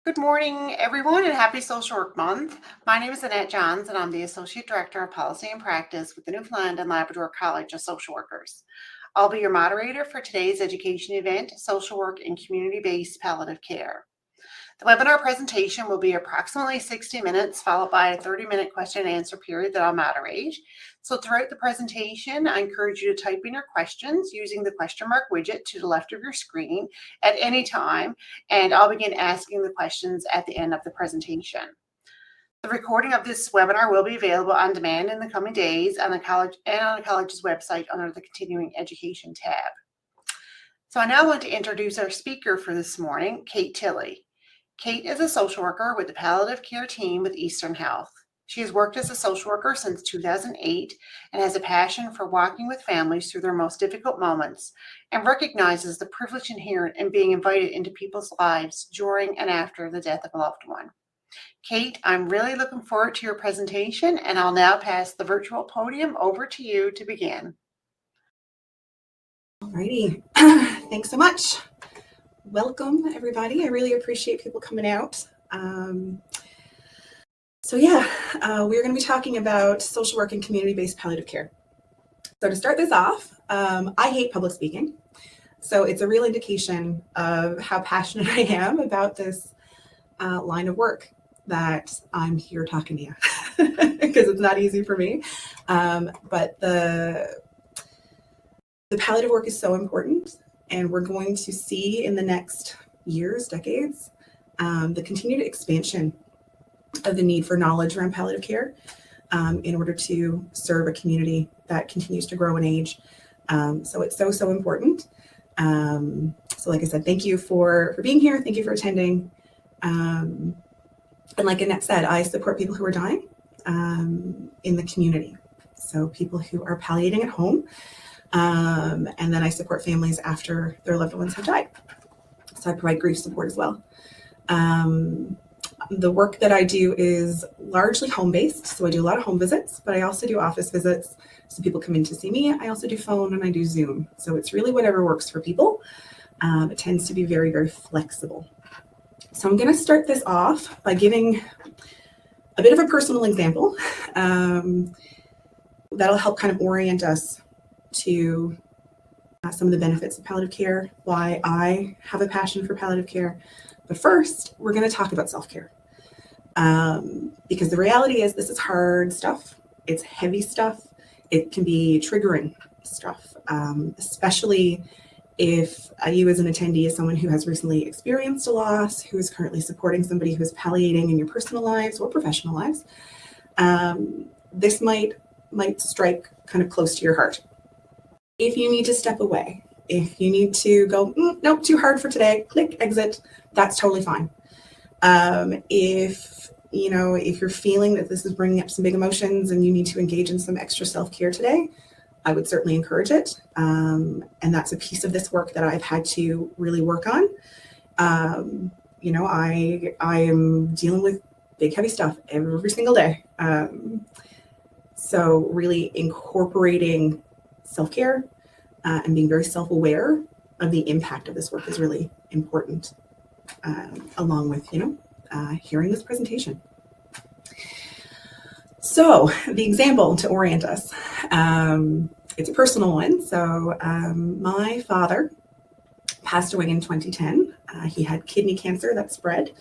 Good morning, everyone, and happy Social Work Month. My name is Annette Johns, and I'm the Associate Director of Policy and Practice with the Newfoundland and Labrador College of Social Workers. I'll be your moderator for today's education event, Social Work in Community-Based Palliative Care. The webinar presentation will be approximately 60 minutes, followed by a 30-minute question and answer period that I'll moderate. So throughout the presentation, I encourage you to type in your questions using the question mark widget to the left of your screen at any time, and I'll begin asking the questions at the end of the presentation. The recording of this webinar will be available on demand in the coming days on the college and on the college's website under the Continuing Education tab. So I now want to introduce our speaker for this morning, Kate Tilley. Kate is a social worker with the palliative care team with Eastern Health. She has worked as a social worker since 2008 and has a passion for walking with families through their most difficult moments and recognizes the privilege inherent in being invited into people's lives during and after the death of a loved one. Kate, I'm really looking forward to your presentation, and I'll now pass the virtual podium over to you to begin. Alrighty, thanks so much. Welcome, everybody. I really appreciate people coming out. We're going to be talking about social work and community-based palliative care. So to start this off, I hate public speaking. So it's a real indication of how passionate I am about this line of work that I'm here talking to you, because it's not easy for me. But the palliative work is so important. And we're going to see in the next years, decades, the continued expansion of the need for knowledge around palliative care in order to serve a community that continues to grow and age. So it's so important. So like I said, thank you for being here. Thank you for attending. And like Annette said, I support people who are dying in the community. So people who are palliating at home. And then I support families after their loved ones have died. So I provide grief support as well. The work that I do is largely home-based. So I do a lot of home visits, but I also do office visits. So people come in to see me. I also do phone and I do Zoom. So it's really whatever works for people. It tends to be very, very flexible. So I'm going to start this off by giving a bit of a personal example that'll help kind of orient us to some of the benefits of palliative care, why I have a passion for palliative care. But first, we're going to talk about self-care. Because the reality is this is hard stuff. It's heavy stuff. It can be triggering stuff, especially if you as an attendee is someone who has recently experienced a loss, who is currently supporting somebody who is palliating in your personal lives or professional lives. This might strike kind of close to your heart. If you need to step away, if you need to go, nope, too hard for today, click exit, that's totally fine. If you're feeling that this is bringing up some big emotions and you need to engage in some extra self-care today, I would certainly encourage it. And that's a piece of this work that I've had to really work on. I am dealing with big, heavy stuff every single day. So really incorporating self-care and being very self-aware of the impact of this work is really important, along with, hearing this presentation. So the example to orient us, it's a personal one. So my father passed away in 2010. He had kidney cancer that spread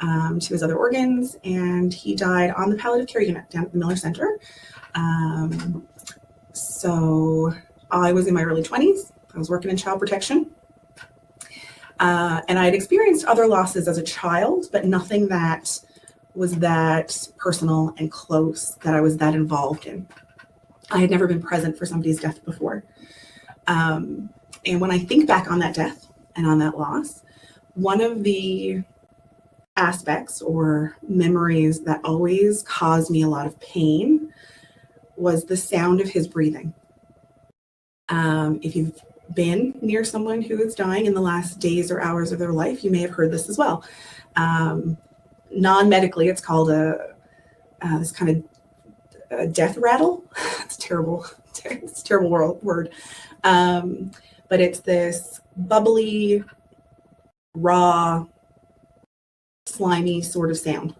to his other organs, and he died on the palliative care unit down at the Miller Center. So I was in my early 20s. I was working in child protection. And I had experienced other losses as a child, but nothing that was that personal and close that I was that involved in. I had never been present for somebody's death before. And when I think back on that death and on that loss, one of the aspects or memories that always caused me a lot of pain was the sound of his breathing. If you've been near someone who is dying in the last days or hours of their life, you may have heard this as well. Non-medically, it's called this kind of a death rattle. It's terrible. It's a terrible word. But it's this bubbly, raw slimy sort of sound.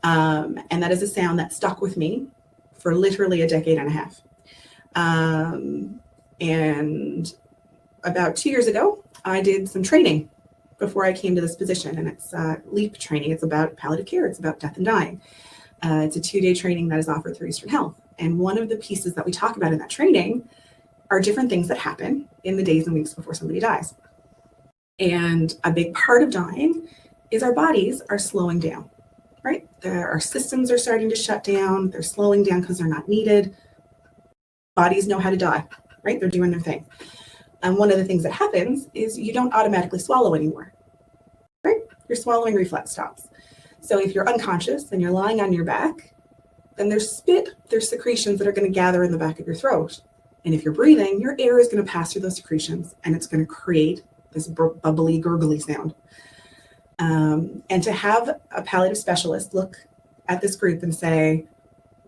And that is a sound that stuck with me for literally a decade and a half. And about 2 years ago, I did some training before I came to this position, and it's LEAP training. It's about palliative care. It's about death and dying. It's a 2-day training that is offered through Eastern Health. And one of the pieces that we talk about in that training are different things that happen in the days and weeks before somebody dies. And a big part of dying is our bodies are slowing down, right? Our systems are starting to shut down. They're slowing down because they're not needed. Bodies know how to die, right? They're doing their thing. And one of the things that happens is you don't automatically swallow anymore, right? Your swallowing reflex stops. So if you're unconscious and you're lying on your back, then there's secretions that are going to gather in the back of your throat. And if you're breathing, your air is going to pass through those secretions and it's going to create this bubbly, gurgly sound. And to have a palliative specialist look at this group and say,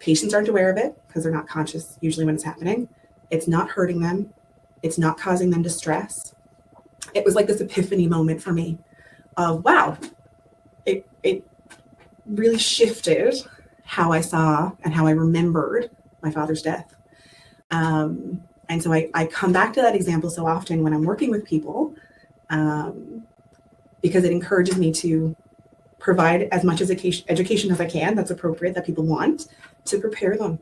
patients aren't aware of it because they're not conscious usually when it's happening. It's not hurting them. It's not causing them distress. It was like this epiphany moment for me of, wow, it really shifted how I saw and how I remembered my father's death. And so I come back to that example so often when I'm working with people, because it encourages me to provide as much education as I can that's appropriate, that people want, to prepare them.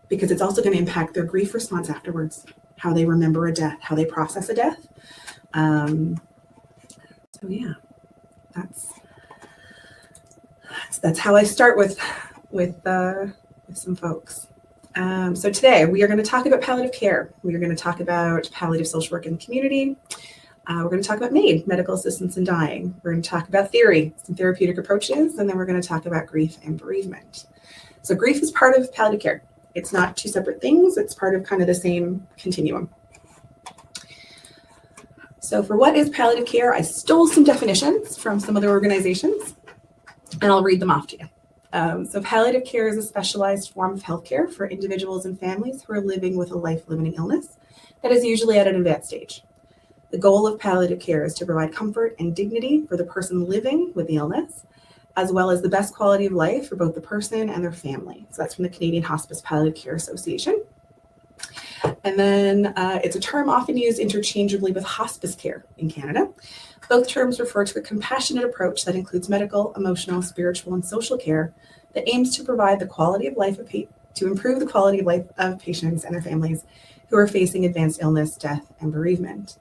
Because it's also going to impact their grief response afterwards, how they remember a death, how they process a death. So yeah, that's how I start with some folks. So today we are going to talk about palliative care. We are going to talk about palliative social work in the community. We're going to talk about MAID, medical assistance in dying. We're going to talk about theory, some therapeutic approaches, and then we're going to talk about grief and bereavement. So grief is part of palliative care. It's not two separate things. It's part of kind of the same continuum. So for what is palliative care, I stole some definitions from some other organizations, and I'll read them off to you. So palliative care is a specialized form of healthcare for individuals and families who are living with a life-limiting illness that is usually at an advanced stage. The goal of palliative care is to provide comfort and dignity for the person living with the illness, as well as the best quality of life for both the person and their family. So that's from the Canadian Hospice Palliative Care Association. And then it's a term often used interchangeably with hospice care in Canada. Both terms refer to a compassionate approach that includes medical, emotional, spiritual, and social care that aims to provide the quality of life to improve the quality of life of patients and their families who are facing advanced illness, death, and bereavement.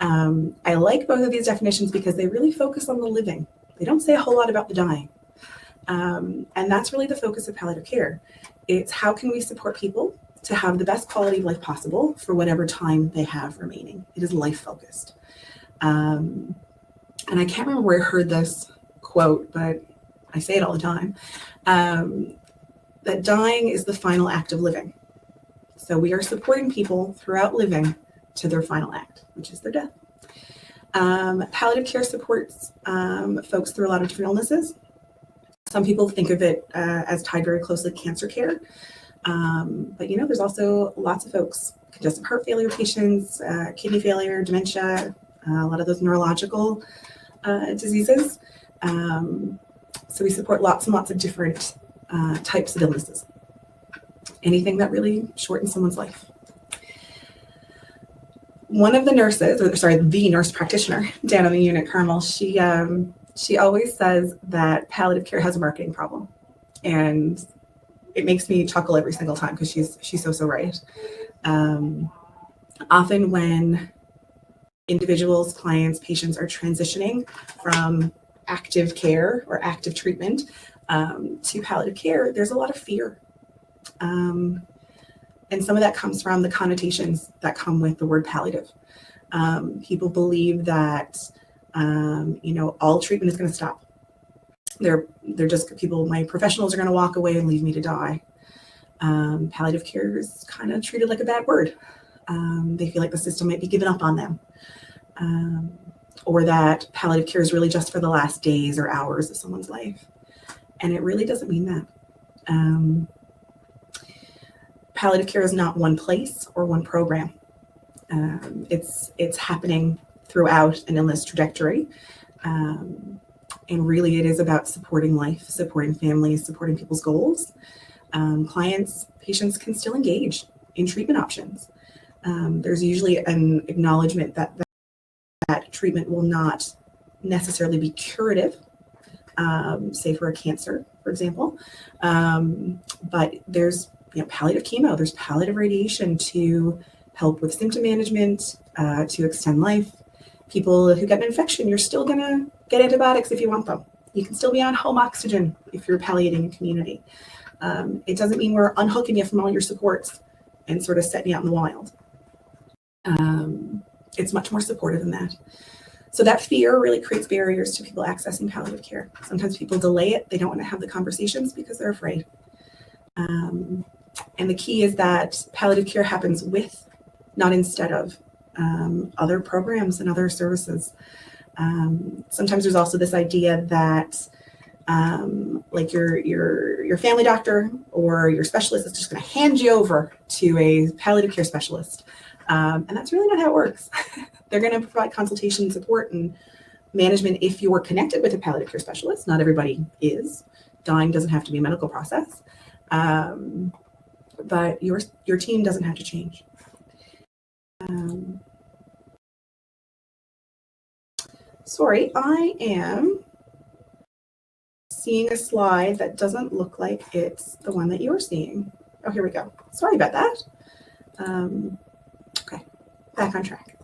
I like both of these definitions because they really focus on the living. They don't say a whole lot about the dying. And that's really the focus of palliative care. It's how can we support people to have the best quality of life possible for whatever time they have remaining. It is life focused. And I can't remember where I heard this quote, but I say it all the time, that dying is the final act of living. So we are supporting people throughout living to their final act, which is their death. Palliative care supports folks through a lot of different illnesses. Some people think of it as tied very closely to cancer care. But there's also lots of folks, congestive heart failure patients, kidney failure, dementia, a lot of those neurological diseases. So we support lots and lots of different types of illnesses. Anything that really shortens someone's life. One of the the nurse practitioner down on the unit, Carmel, she always says that palliative care has a marketing problem. And it makes me chuckle every single time because she's so right. Often when individuals, clients, patients are transitioning from active care or active treatment to palliative care, there's a lot of fear. And some of that comes from the connotations that come with the word palliative. People believe that, all treatment is going to stop. They're just people, my professionals are going to walk away and leave me to die. Palliative care is kind of treated like a bad word. They feel like the system might be giving up on them. Or that palliative care is really just for the last days or hours of someone's life. And it really doesn't mean that. Palliative care is not one place or one program. It's happening throughout an illness trajectory. And really, it is about supporting life, supporting families, supporting people's goals. Clients, patients can still engage in treatment options. There's usually an acknowledgement that treatment will not necessarily be curative, say for a cancer, for example. But there's palliative chemo, there's palliative radiation to help with symptom management, to extend life. People who get an infection, you're still going to get antibiotics if you want them. You can still be on home oxygen if you're palliating a community. It doesn't mean we're unhooking you from all your supports and sort of setting you out in the wild. It's much more supportive than that. So that fear really creates barriers to people accessing palliative care. Sometimes people delay it. They don't want to have the conversations because they're afraid. And the key is that palliative care happens with, not instead of, other programs and other services. Sometimes there's also this idea that like your family doctor or your specialist is just going to hand you over to a palliative care specialist. And that's really not how it works. They're going to provide consultation and support and management if you are connected with a palliative care specialist. Not everybody is. Dying doesn't have to be a medical process. But your team doesn't have to change. Sorry, I am seeing a slide that doesn't look like it's the one that you're seeing. Oh, here we go. Sorry about that. Okay, back on track.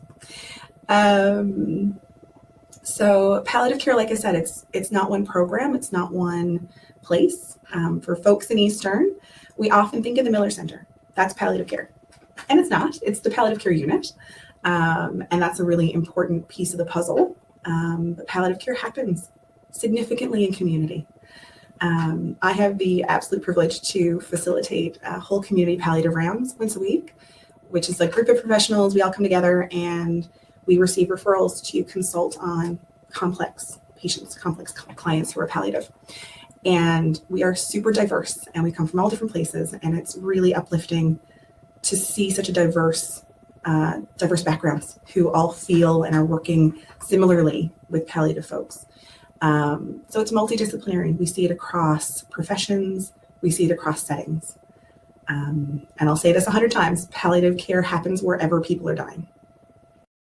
So palliative care, like I said, it's not one program, it's not one place. For folks in Eastern, we often think of the Miller Center. That's palliative care. And it's not, it's the palliative care unit. And that's a really important piece of the puzzle. But palliative care happens significantly in community. I have the absolute privilege to facilitate whole community palliative rounds once a week, which is a group of professionals. We all come together and we receive referrals to consult on complex patients, complex clients who are palliative. And we are super diverse and we come from all different places. And it's really uplifting to see such a diverse backgrounds who all feel and are working similarly with palliative folks. So it's multidisciplinary. We see it across professions. We see it across settings. And I'll say this 100 times, palliative care happens wherever people are dying.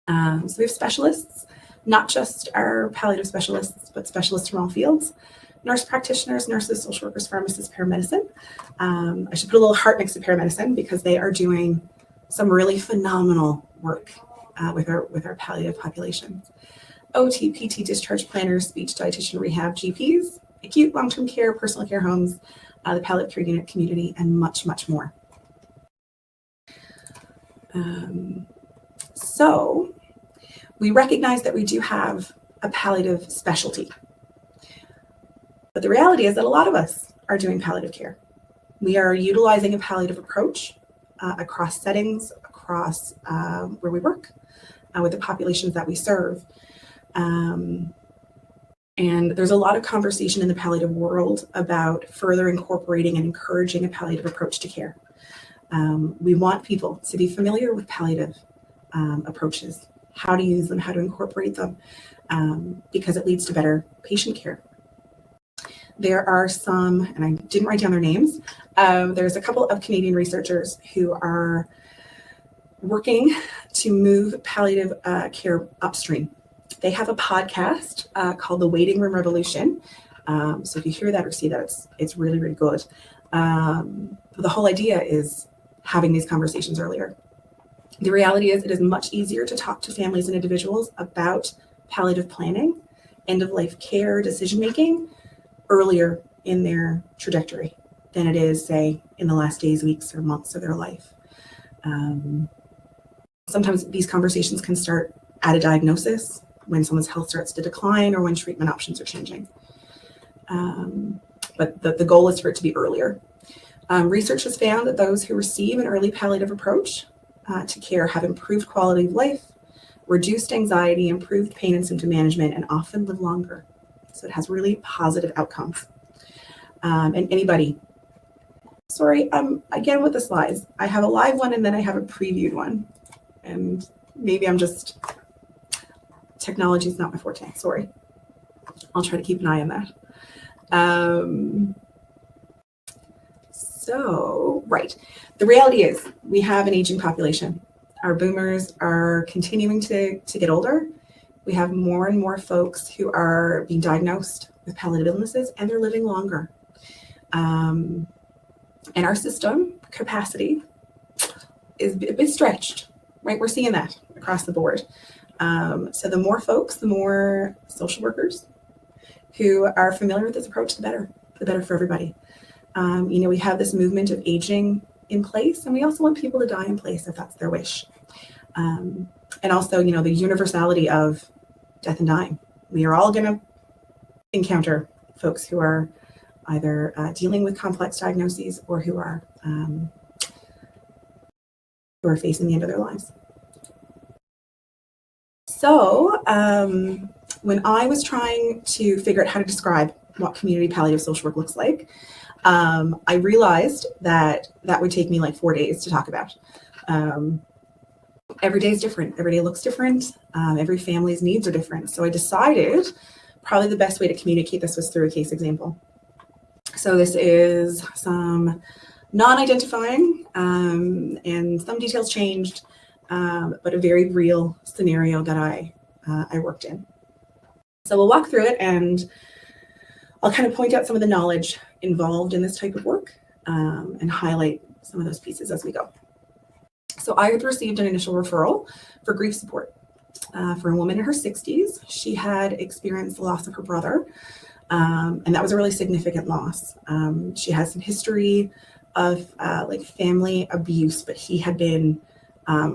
So we have specialists, not just our palliative specialists, but specialists from all fields. Nurse practitioners, nurses, social workers, pharmacists, paramedicine. I should put a little heart next to paramedicine because they are doing some really phenomenal work with our palliative population. OT, PT, discharge planners, speech dietitian, rehab, GPs, acute long-term care, personal care homes, the palliative care unit community, and much, much more. So we recognize that we do have a palliative specialty. But the reality is that a lot of us are doing palliative care. We are utilizing a palliative approach across settings, across where we work, with the populations that we serve. And there's a lot of conversation in the palliative world about further incorporating and encouraging a palliative approach to care. We want people to be familiar with palliative approaches, how to use them, how to incorporate them, because it leads to better patient care. There are some, and I didn't write down their names, there's a couple of Canadian researchers who are working to move palliative care upstream. They have a podcast called The Waiting Room Revolution. So if you hear that or see that, it's really, really good. The whole idea is having these conversations earlier. The reality is it is much easier to talk to families and individuals about palliative planning, end-of-life care, decision-making earlier in their trajectory than it is, say, in the last days, weeks, or months of their life. Sometimes these conversations can start at a diagnosis, when someone's health starts to decline or when treatment options are changing. But the goal is for it to be earlier. Research has found that those who receive an early palliative approach to care have improved quality of life, reduced anxiety, improved pain and symptom management, and often live longer. So it has really positive outcomes. And anybody, sorry, again with the slides, I have a live one and then I have a previewed one. And maybe I'm just, technology is not my forte, sorry. I'll try to keep an eye on that. Right. The reality is we have an aging population. Our boomers are continuing to get older. We have more and more folks who are being diagnosed with palliative illnesses, and they're living longer. And our system capacity is a bit stretched, right? We're seeing that across the board. So the more folks, the more social workers who are familiar with this approach, the better for everybody. We have this movement of aging in place, and we also want people to die in place if that's their wish. And also, the universality of death and dying. We are all going to encounter folks who are either dealing with complex diagnoses or who are facing the end of their lives. So when I was trying to figure out how to describe what community palliative social work looks like, I realized that would take me like 4 days to talk about. Every day is different. Every day looks different. Every family's needs are different. So I decided probably the best way to communicate this was through a case example. So this is some non-identifying and some details changed, but a very real scenario that I worked in. So we'll walk through it, and I'll kind of point out some of the knowledge involved in this type of work and highlight some of those pieces as we go. So I had received an initial referral for grief support for a woman in her 60s. She had experienced the loss of her brother, and that was a really significant loss. She has some history of family abuse, but he had been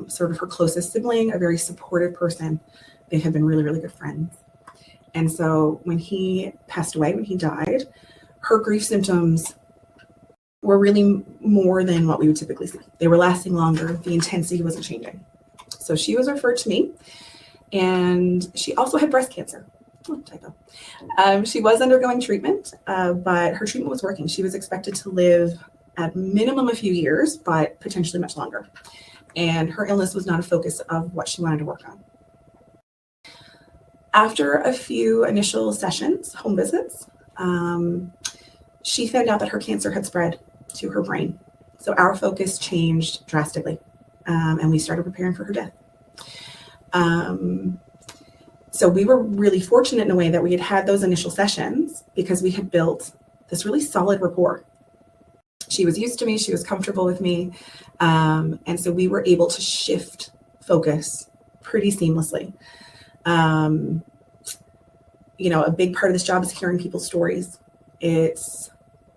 sort of her closest sibling, a very supportive person. They had been really, really good friends. And so when he passed away, when he died, her grief symptoms were really more than what we would typically see. They were lasting longer. The intensity wasn't changing. So she was referred to me, and she also had breast cancer. Oh, typo. She was undergoing treatment, but her treatment was working. She was expected to live at minimum a few years, but potentially much longer. And her illness was not a focus of what she wanted to work on. After a few initial sessions, home visits, she found out that her cancer had spread to her brain. So our focus changed drastically, and we started preparing for her death. So we were really fortunate in a way that we had those initial sessions because we had built this really solid rapport. She was used to me, she was comfortable with me, and so we were able to shift focus pretty seamlessly. A big part of this job is hearing people's stories. It's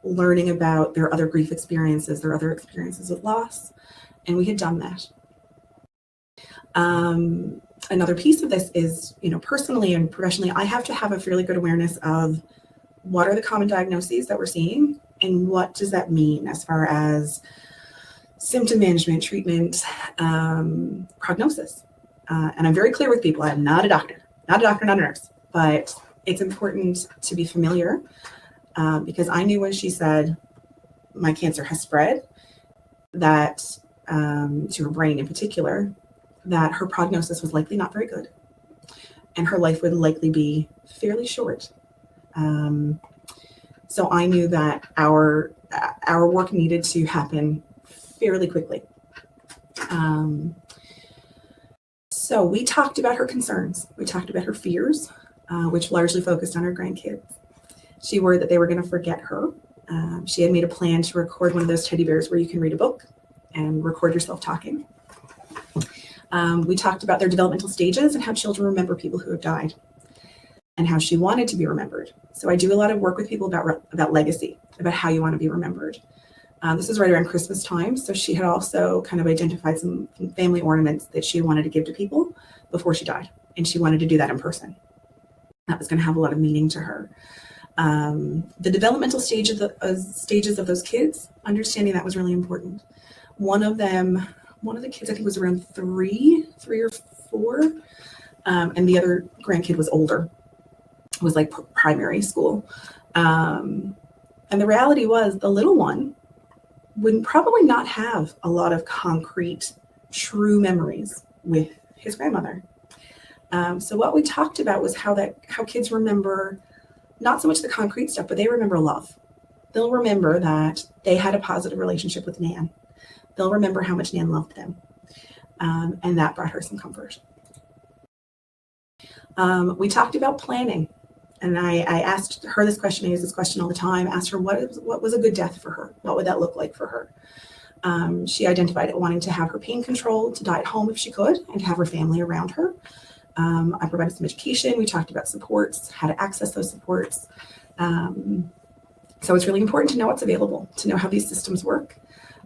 learning about their other grief experiences, their other experiences with loss, and we had done that. Another piece of this is, personally and professionally, I have to have a fairly good awareness of what are the common diagnoses that we're seeing and what does that mean as far as symptom management, treatment, prognosis. And I'm very clear with people, I'm not a doctor, not a nurse, but it's important to be familiar because I knew when she said my cancer has spread, that to her brain in particular, that her prognosis was likely not very good and her life would likely be fairly short. So I knew that our work needed to happen fairly quickly. So we talked about her concerns. We talked about her fears, which largely focused on her grandkids. She worried that they were going to forget her. She had made a plan to record one of those teddy bears where you can read a book and record yourself talking. We talked about their developmental stages and how children remember people who have died and how she wanted to be remembered. So I do a lot of work with people about legacy, about how you want to be remembered. This is right around Christmas time, so she had also kind of identified some family ornaments that she wanted to give to people before she died, and she wanted to do that in person. That was going to have a lot of meaning to her. The developmental stages of those kids, understanding that was really important. One of the kids, I think, was around three or four, and the other grandkid was older, was like primary school. And the reality was the little one would probably not have a lot of concrete, true memories with his grandmother. So what we talked about was how kids remember not so much the concrete stuff, but they remember love. They'll remember that they had a positive relationship with Nan. They'll remember how much Nan loved them. And that brought her some comfort. We talked about planning. And I asked her this question. I use this question all the time. Asked her what was a good death for her? What would that look like for her? She identified it wanting to have her pain controlled, to die at home if she could, and to have her family around her. I provided some education. We talked about supports, how to access those supports. So it's really important to know what's available, to know how these systems work,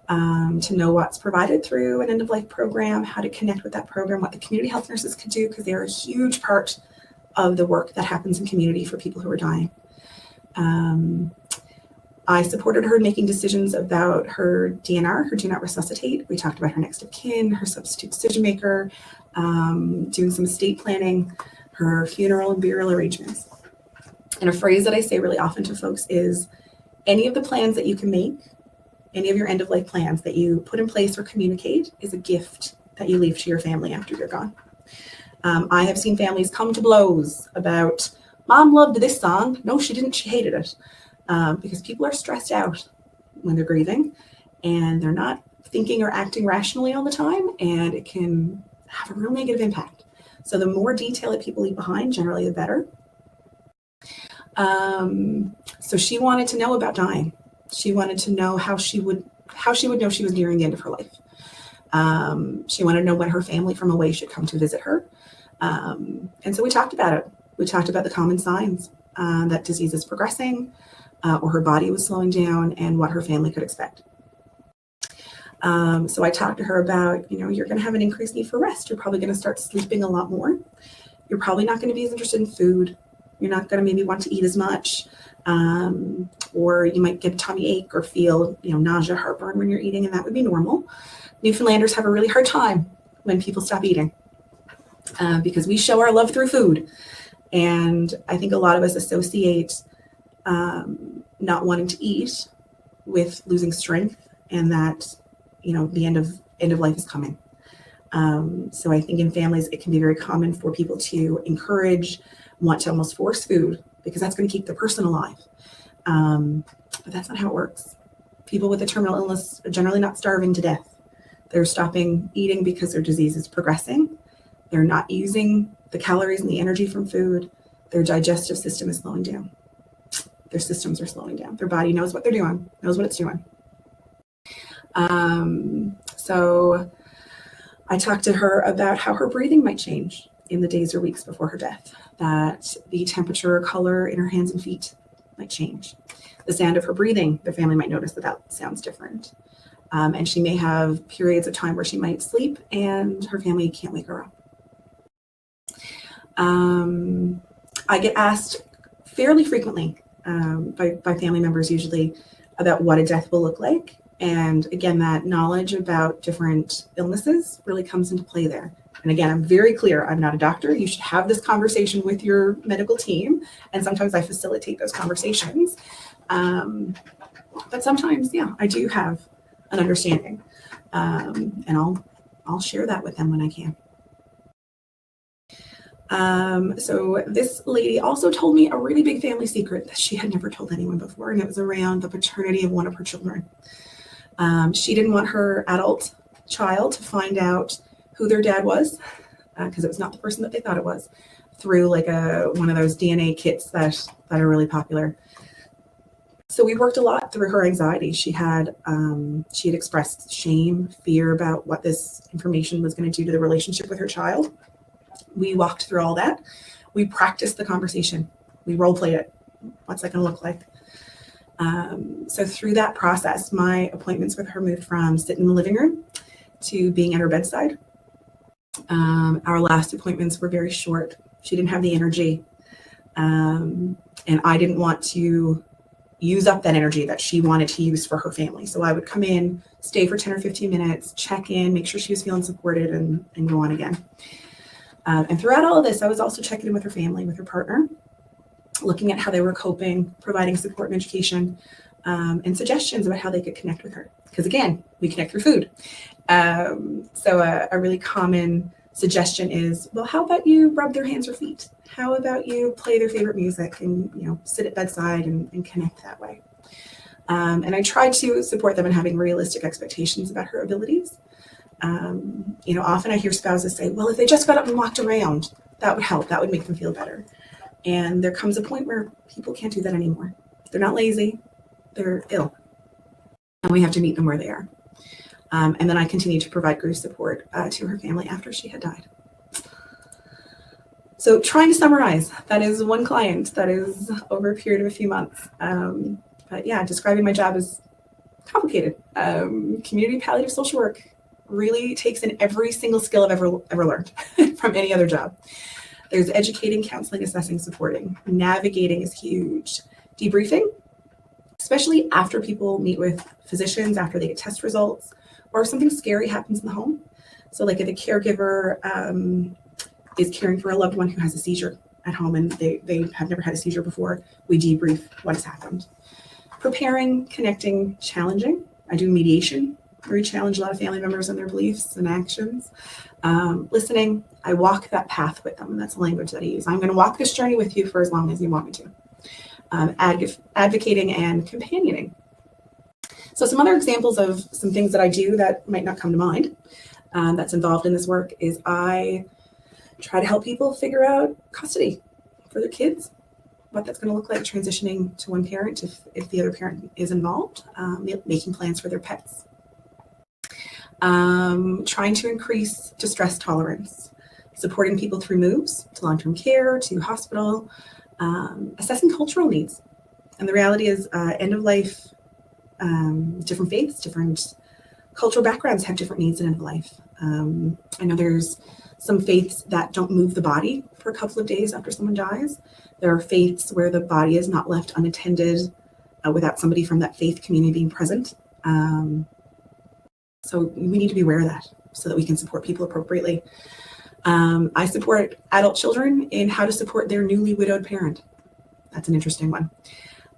to know what's provided through an end-of-life program, how to connect with that program, what the community health nurses could do, because they're a huge part of the work that happens in community for people who are dying. I supported her in making decisions about her DNR, her do not resuscitate. We talked about her next of kin, her substitute decision maker, doing some estate planning, her funeral and burial arrangements. And a phrase that I say really often to folks is, any of the plans that you can make, any of your end-of-life plans that you put in place or communicate is a gift that you leave to your family after you're gone. I have seen families come to blows about, Mom loved this song. No, she didn't. She hated it. Because people are stressed out when they're grieving and they're not thinking or acting rationally all the time, and it can have a real negative impact. So the more detail that people leave behind, generally the better. So she wanted to know about dying. She wanted to know how she would know she was nearing the end of her life. She wanted to know when her family from away should come to visit her. And so we talked about it. We talked about the common signs that disease is progressing, or her body was slowing down, and what her family could expect. So I talked to her about, you're going to have an increased need for rest. You're probably going to start sleeping a lot more. You're probably not going to be as interested in food. You're not going to maybe want to eat as much, or you might get a tummy ache or feel, nausea, heartburn when you're eating, and that would be normal. Newfoundlanders have a really hard time when people stop eating because we show our love through food. And I think a lot of us associate not wanting to eat with losing strength, and that, the end of life is coming. So I think in families, it can be very common for people to encourage, want to almost force food because that's going to keep the person alive. But that's not how it works. People with a terminal illness are generally not starving to death. They're stopping eating because their disease is progressing. They're not using the calories and the energy from food. Their digestive system is slowing down. Their systems are slowing down. Their body knows what they're doing, knows what it's doing. So I talked to her about how her breathing might change in the days or weeks before her death, that the temperature or color in her hands and feet might change. The sound of her breathing, the family might notice that sounds different. And she may have periods of time where she might sleep and her family can't wake her up. I get asked fairly frequently by family members usually about what a death will look like. And again, that knowledge about different illnesses really comes into play there. And again, I'm very clear, I'm not a doctor. You should have this conversation with your medical team. And sometimes I facilitate those conversations. But sometimes, I do have an understanding. And I'll share that with them when I can. So this lady also told me a really big family secret that she had never told anyone before, and it was around the paternity of one of her children. She didn't want her adult child to find out who their dad was, because it was not the person that they thought it was, through like one of those DNA kits that are really popular. So we worked a lot through her anxiety. She had expressed shame, fear about what this information was going to do to the relationship with her child. We walked through all that. We practiced the conversation. We role played it. What's that going to look like? So through that process, my appointments with her moved from sitting in the living room to being at her bedside. Our last appointments were very short. She didn't have the energy. And I didn't want to use up that energy that she wanted to use for her family. So I would come in, stay for 10 or 15 minutes, check in, make sure she was feeling supported, and go on again. And throughout all of this, I was also checking in with her family, with her partner, looking at how they were coping, providing support and education, and suggestions about how they could connect with her. Because again, we connect through food. So a really common suggestion is, well, how about you rub their hands or feet? How about you play their favorite music and, sit at bedside and connect that way? And I try to support them in having realistic expectations about her abilities. Often I hear spouses say, well, if they just got up and walked around, that would help. That would make them feel better. And there comes a point where people can't do that anymore. They're not lazy, they're ill. And we have to meet them where they are. And then I continue to provide grief support to her family after she had died. So trying to summarize, that is one client that is over a period of a few months. But yeah, describing my job is complicated. Community palliative social work really takes in every single skill I've ever learned from any other job. There's educating, counseling, assessing, supporting. Navigating is huge. Debriefing, especially after people meet with physicians, after they get test results, or if something scary happens in the home. So like if a caregiver is caring for a loved one who has a seizure at home and they have never had a seizure before, we debrief what has happened. Preparing, connecting, challenging. I do mediation, where we challenge a lot of family members and their beliefs and actions. Listening, I walk that path with them, and that's the language that I use. I'm going to walk this journey with you for as long as you want me to. Advocating and companioning. So some other examples of some things that I do that might not come to mind that's involved in this work is I try to help people figure out custody for their kids, what that's going to look like transitioning to one parent if the other parent is involved, making plans for their pets. Trying to increase distress tolerance, supporting people through moves to long-term care, to hospital, assessing cultural needs. And the reality is end of life, different faiths, different cultural backgrounds have different needs in end of life. I know there's some faiths that don't move the body for a couple of days after someone dies. There are faiths where the body is not left unattended without somebody from that faith community being present. So we need to be aware of that so that we can support people appropriately. I support adult children in how to support their newly widowed parent. That's an interesting one.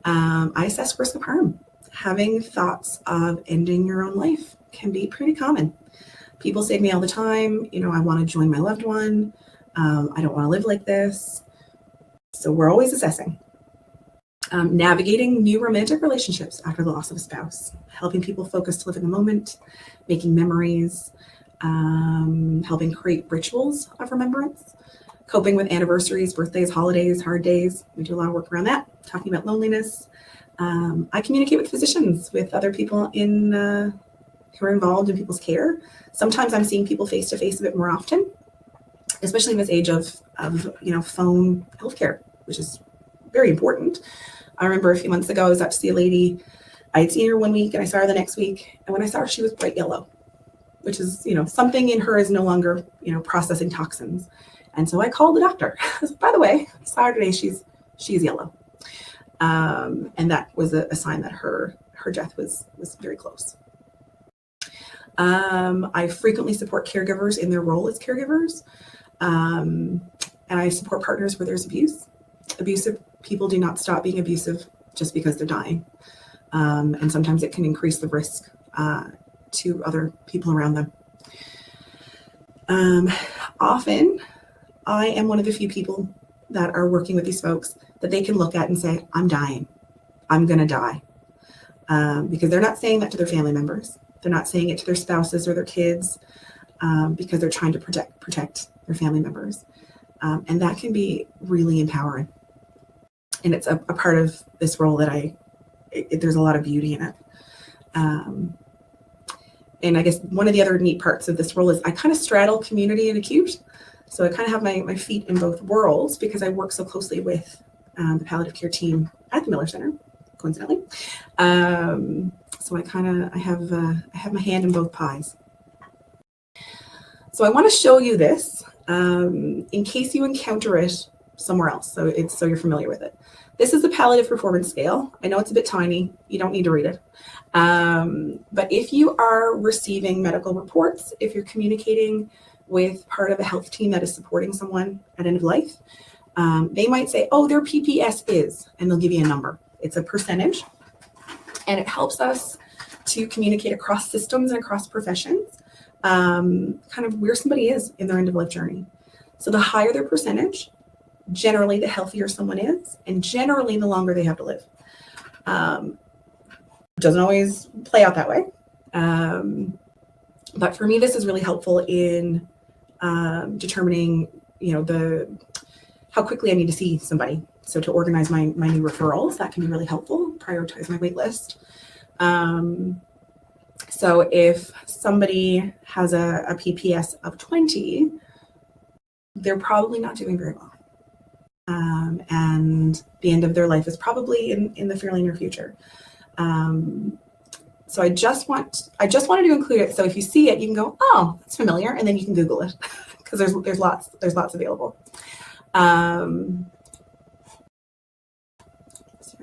I assess risk of harm. Having thoughts of ending your own life can be pretty common. People say to me all the time, I want to join my loved one. I don't want to live like this. So we're always assessing. Navigating new romantic relationships after the loss of a spouse, helping people focus to live in the moment, making memories, helping create rituals of remembrance, coping with anniversaries, birthdays, holidays, hard days. We do a lot of work around that, talking about loneliness. I communicate with physicians, with other people who are involved in people's care. Sometimes I'm seeing people face to face a bit more often, especially in this age of phone healthcare, which is very important. I remember a few months ago, I was out to see a lady. I had seen her one week and I saw her the next week. And when I saw her, she was bright yellow, which is, something in her is no longer, processing toxins. And so I called the doctor. I said, by the way, I saw her today, she's yellow. And that was a sign that her death was very close. I frequently support caregivers in their role as caregivers. And I support partners where there's abuse. Abusive people do not stop being abusive just because they're dying. And sometimes it can increase the risk to other people around them. Often, I am one of the few people that are working with these folks that they can look at and say, I'm dying. I'm going to die. Because they're not saying that to their family members. They're not saying it to their spouses or their kids because they're trying to protect their family members. And that can be really empowering. And it's a part of this role that there's a lot of beauty in it. And I guess one of the other neat parts of this role is I kind of straddle community and acute. So I kind of have my feet in both worlds because I work so closely with the palliative care team at the Miller Center, coincidentally. So I have my hand in both pies. So I want to show you this in case you encounter it somewhere else. So you're familiar with it. This is the palliative performance scale. I know it's a bit tiny. You don't need to read it. But if you are receiving medical reports, if you're communicating with part of a health team that is supporting someone at end of life, they might say, oh, their PPS is, and they'll give you a number. It's a percentage. And it helps us to communicate across systems and across professions kind of where somebody is in their end of life journey. So the higher their percentage, generally the healthier someone is, and generally the longer they have to live. Doesn't always play out that way. But for me, this is really helpful in determining, how quickly I need to see somebody. So to organize my new referrals, that can be really helpful. Prioritize my wait list. So if somebody has a PPS of 20, they're probably not doing very well. And the end of their life is probably in the fairly near future. So I just wanted to include it. So if you see it, you can go, oh, it's familiar, and then you can Google it because there's lots available. Sorry,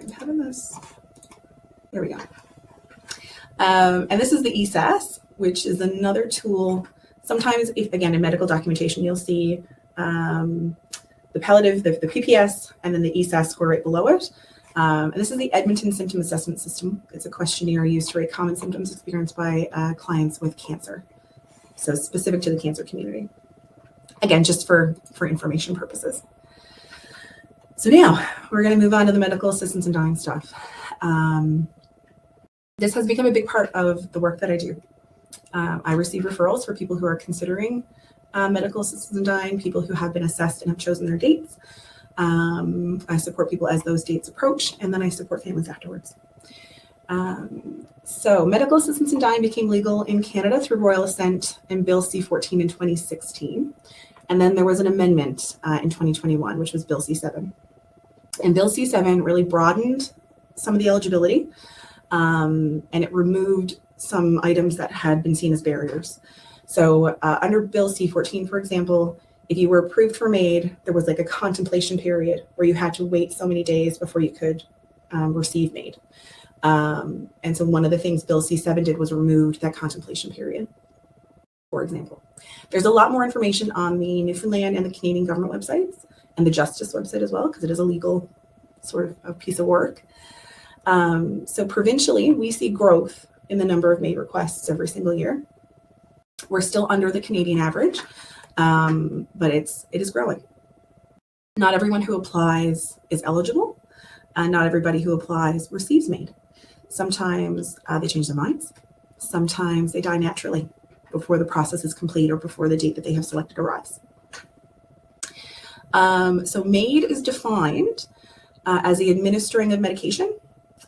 I'm having this. There we go. And this is the ESAS, which is another tool. Sometimes, again, in medical documentation, you'll see the Palliative, the PPS, and then the ESAS score right below it. And this is the Edmonton Symptom Assessment System. It's a questionnaire used to rate common symptoms experienced by clients with cancer. So specific to the cancer community. Again, just for information purposes. So now we're going to move on to the medical assistance in dying stuff. This has become a big part of the work that I do. I receive referrals for people who are considering medical assistance in dying, people who have been assessed and have chosen their dates. I support people as those dates approach, and then I support families afterwards. So medical assistance in dying became legal in Canada through Royal Assent and Bill C-14 in 2016. And then there was an amendment in 2021, which was Bill C-7. And Bill C-7 really broadened some of the eligibility, and it removed some items that had been seen as barriers. So under Bill C-14, for example, if you were approved for MAID, there was like a contemplation period where you had to wait so many days before you could receive MAID. And so one of the things Bill C-7 did was removed that contemplation period, for example. There's a lot more information on the Newfoundland and the Canadian government websites and the Justice website as well, because it is a legal sort of a piece of work. So provincially, we see growth in the number of MAID requests every single year. We're still under the Canadian average, but it is growing. Not everyone who applies is eligible, and not everybody who applies receives MAID. Sometimes they change their minds. Sometimes they die naturally before the process is complete or before the date that they have selected arrives. So MAID is defined as the administering of medication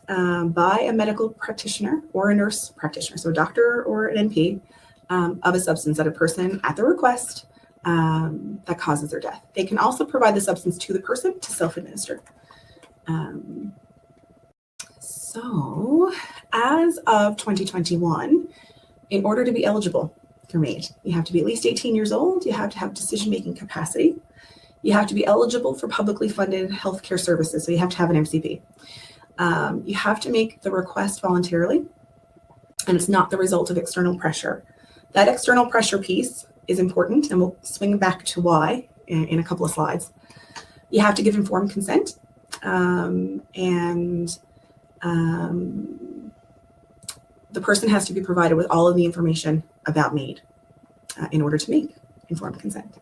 by a medical practitioner or a nurse practitioner, so a doctor or an NP, of a substance that a person at their request that causes their death. They can also provide the substance to the person to self-administer. So as of 2021, in order to be eligible for MAID, you have to be at least 18 years old, you have to have decision-making capacity, you have to be eligible for publicly funded healthcare services, so you have to have an MCP. You have to make the request voluntarily, and it's not the result of external pressure. That external pressure piece is important, and we'll swing back to why in a couple of slides. You have to give informed consent, and the person has to be provided with all of the information about MAID in order to make informed consent.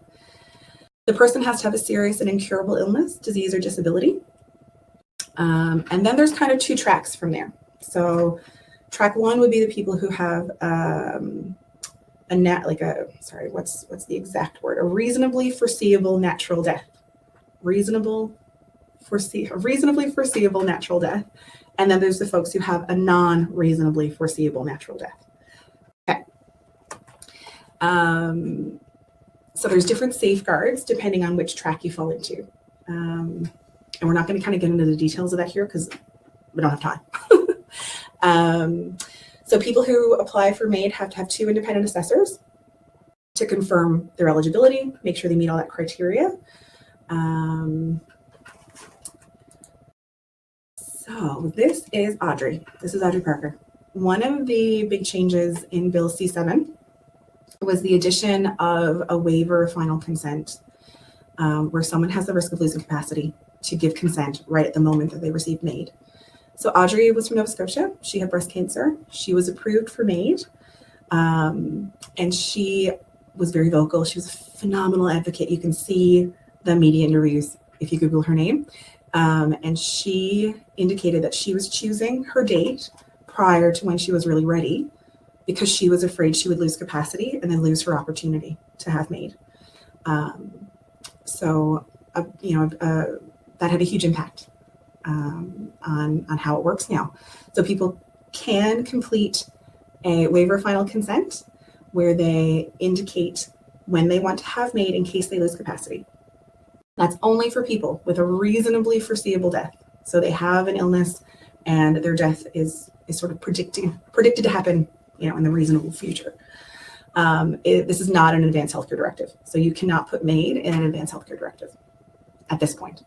The person has to have a serious and incurable illness, disease, or disability. And then there's kind of two tracks from there. So track one would be the people who have what's the exact word? A reasonably foreseeable natural death. Reasonably foreseeable natural death. And then there's the folks who have a non-reasonably foreseeable natural death. Okay. So there's different safeguards depending on which track you fall into. And we're not going to kind of get into the details of that here because we don't have time. So people who apply for MAID have to have 2 independent assessors to confirm their eligibility, make sure they meet all that criteria. So this is Audrey. This is Audrey Parker. One of the big changes in Bill C-7 was the addition of a waiver of final consent, where someone has the risk of losing capacity to give consent right at the moment that they receive MAID. So Audrey was from Nova Scotia. She had breast cancer. She was approved for MAID. And she was very vocal. She was a phenomenal advocate. You can see the media interviews if you Google her name. And she indicated that she was choosing her date prior to when she was really ready because she was afraid she would lose capacity and then lose her opportunity to have MAID. That had a huge impact on how it works now. So people can complete a waiver of final consent where they indicate when they want to have MAID in case they lose capacity. That's only for people with a reasonably foreseeable death. So they have an illness and their death is sort of predicted to happen, in the reasonable future. This is not an advanced healthcare directive. So you cannot put MAID in an advanced healthcare directive at this point.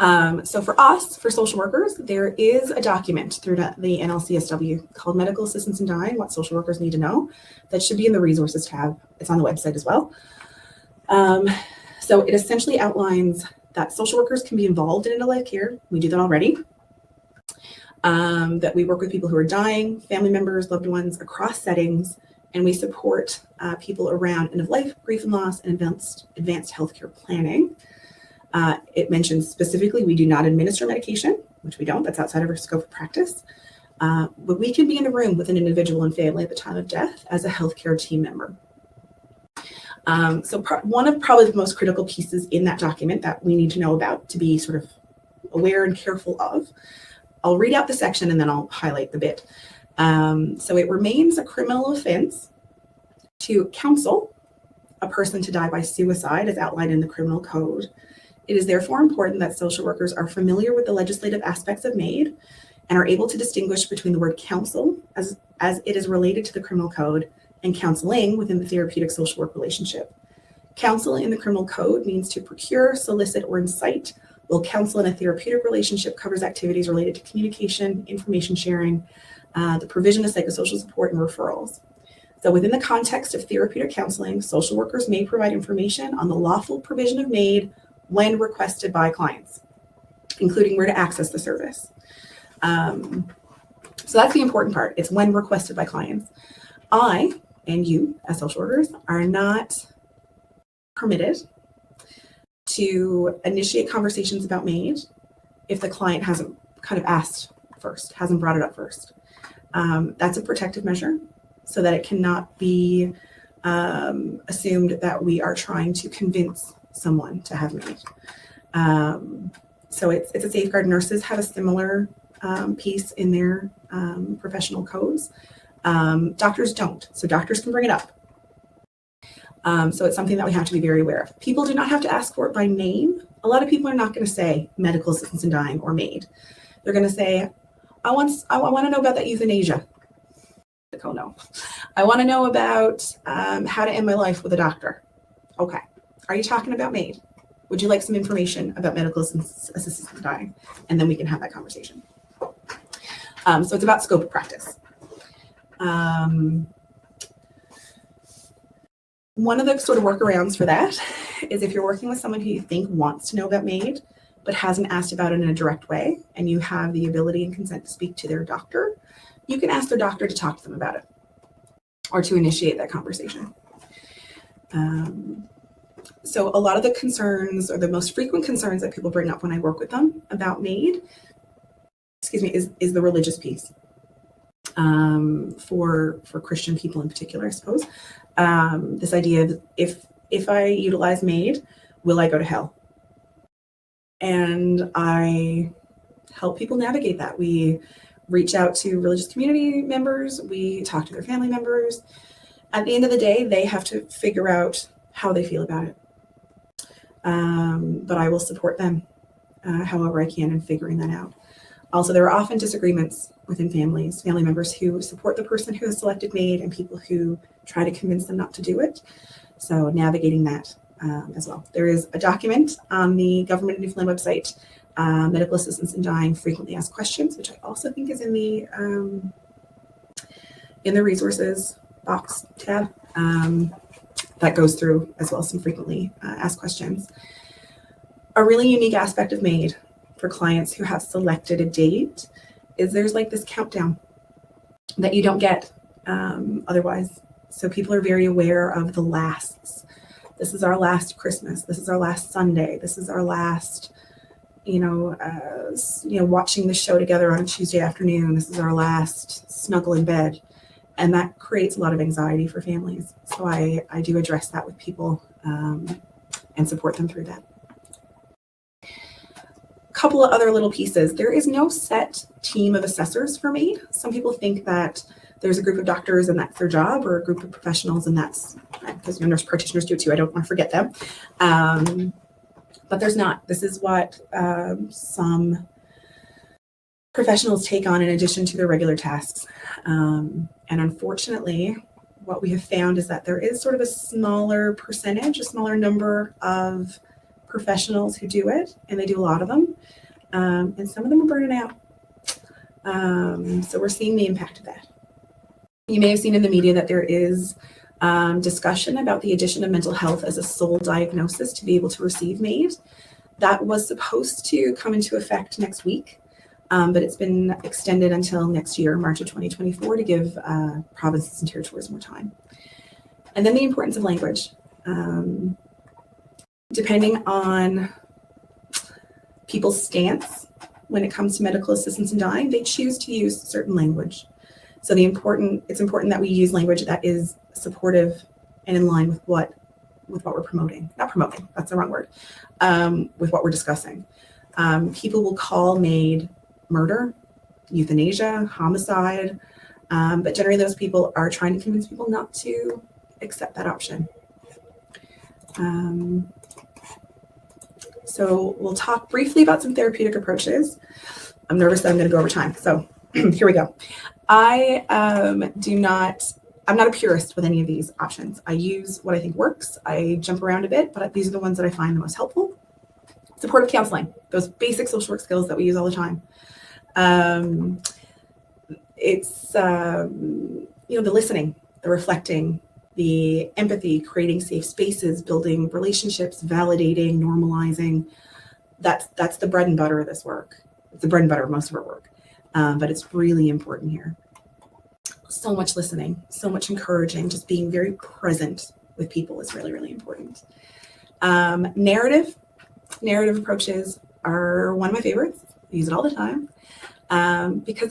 So for us, for social workers, there is a document through the NLCSW called Medical Assistance in Dying, What Social Workers Need to Know. That should be in the resources tab. It's on the website as well. So it essentially outlines that social workers can be involved in end-of-life care. We do that already. That we work with people who are dying, family members, loved ones across settings, and we support people around end-of-life, grief and loss, and advanced healthcare planning. It mentions specifically we do not administer medication, which we don't. That's outside of our scope of practice. But we can be in the room with an individual and family at the time of death as a healthcare team member. One of probably the most critical pieces in that document that we need to know about to be sort of aware and careful of, I'll read out the section and then I'll highlight the bit. So it remains a criminal offense to counsel a person to die by suicide as outlined in the criminal code. It is therefore important that social workers are familiar with the legislative aspects of MAID and are able to distinguish between the word counsel as it is related to the criminal code and counseling within the therapeutic social work relationship. Counsel in the criminal code means to procure, solicit, or incite, while counsel in a therapeutic relationship covers activities related to communication, information sharing, the provision of psychosocial support, and referrals. So within the context of therapeutic counseling, social workers may provide information on the lawful provision of MAID when requested by clients, including where to access the service. So that's the important part. It's when requested by clients. I and you as social workers are not permitted to initiate conversations about MAID if the client hasn't kind of asked first, hasn't brought it up first. That's a protective measure so that it cannot be assumed that we are trying to convince someone to have MAID. So it's a safeguard. Nurses have a similar piece in their professional codes. Doctors don't, so doctors can bring it up. So it's something that we have to be very aware of. People do not have to ask for it by name. A lot of people are not going to say medical assistance in dying or MAID. They're going to say, I want to know about that euthanasia. Oh no. I want to know about how to end my life with a doctor. Okay. Are you talking about MAID? Would you like some information about medical assistance in dying? And then we can have that conversation. So it's about scope of practice. One of the sort of workarounds for that is if you're working with someone who you think wants to know about MAID, but hasn't asked about it in a direct way, and you have the ability and consent to speak to their doctor, you can ask their doctor to talk to them about it or to initiate that conversation. So a lot of the concerns, or the most frequent concerns that people bring up when I work with them about MAID, is the religious piece. For Christian people in particular, I suppose. This idea of if I utilize MAID, will I go to hell? And I help people navigate that. We reach out to religious community members. We talk to their family members. At the end of the day, they have to figure out how they feel about it. But I will support them however I can in figuring that out. Also, there are often disagreements within families, family members who support the person who has selected MAID and people who try to convince them not to do it. So navigating that as well. There is a document on the Government of Newfoundland website, Medical Assistance in Dying Frequently Asked Questions, which I also think is in the resources box tab. That goes through as well some frequently asked questions. A really unique aspect of MAID for clients who have selected a date is there's like this countdown that you don't get otherwise. So people are very aware of the lasts. This is our last Christmas. This is our last Sunday. This is our last, watching the show together on a Tuesday afternoon. This is our last snuggle in bed. And that creates a lot of anxiety for families. So I do address that with people and support them through that. Couple of other little pieces. There is no set team of assessors for me. Some people think that there's a group of doctors and that's their job, or a group of professionals and that's, because nurse practitioners do it too. I don't want to forget them. But there's not. This is what some professionals take on in addition to their regular tasks. And unfortunately, what we have found is that there is sort of a smaller percentage, a smaller number of professionals who do it, and they do a lot of them. And some of them are burning out. So we're seeing the impact of that. You may have seen in the media that there is discussion about the addition of mental health as a sole diagnosis to be able to receive MAID. That was supposed to come into effect next week, but it's been extended until next year, March of 2024, to give provinces and territories more time. And then the importance of language. Depending on people's stance when it comes to medical assistance in dying, they choose to use certain language. So it's important that we use language that is supportive and in line with what we're promoting. Not promoting, that's the wrong word. With what we're discussing. People will call MAID murder, euthanasia, homicide, but generally those people are trying to convince people not to accept that option. So we'll talk briefly about some therapeutic approaches. I'm nervous that I'm going to go over time, so here we go. I'm not a purist with any of these options. I use what I think works. I jump around a bit, but these are the ones that I find the most helpful. Supportive counseling, those basic social work skills that we use all the time. It's the listening, the reflecting, the empathy, creating safe spaces, building relationships, validating, normalizing. That's the bread and butter of this work. It's the bread and butter of most of our work, but it's really important here. So much listening, so much encouraging, just being very present with people is really, really important. Narrative approaches are one of my favorites. I use it all the time because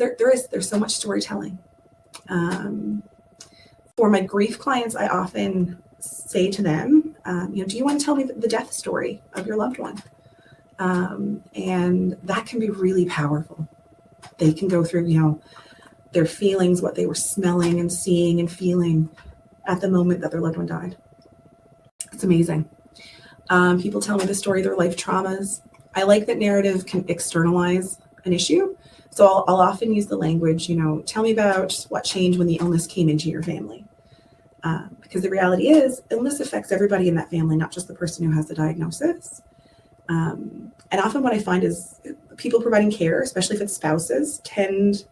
there's so much storytelling. For my grief clients, I often say to them, do you want to tell me the death story of your loved one? And that can be really powerful. They can go through, their feelings, what they were smelling and seeing and feeling at the moment that their loved one died. It's amazing. People tell me the story of their life traumas. I like that narrative can externalize an issue. So I'll often use the language, tell me about what changed when the illness came into your family. Because the reality is illness affects everybody in that family, not just the person who has the diagnosis. And often what I find is people providing care, especially if it's spouses, tend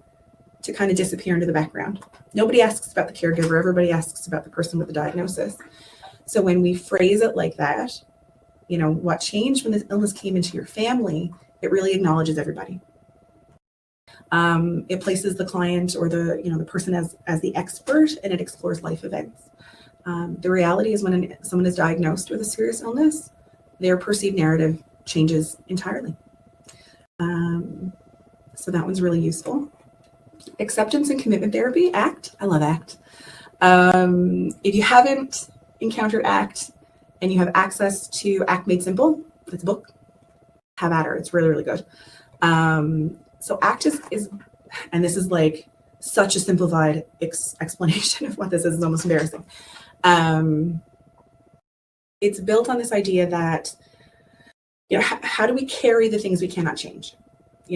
to kind of disappear into the background. Nobody asks about the caregiver. Everybody asks about the person with the diagnosis. So when we phrase it like that, what changed when this illness came into your family, it really acknowledges everybody. It places the client or the person as the expert, and it explores life events. The reality is when someone is diagnosed with a serious illness, their perceived narrative changes entirely. So that one's really useful. Acceptance and commitment therapy, ACT. I love ACT. If you haven't encountered ACT and you have access to ACT Made Simple, it's a book, have at her. It's really, really good. So ACT is, and this is like such a simplified explanation of what this is. It's almost embarrassing. It's built on this idea that, how do we carry the things we cannot change?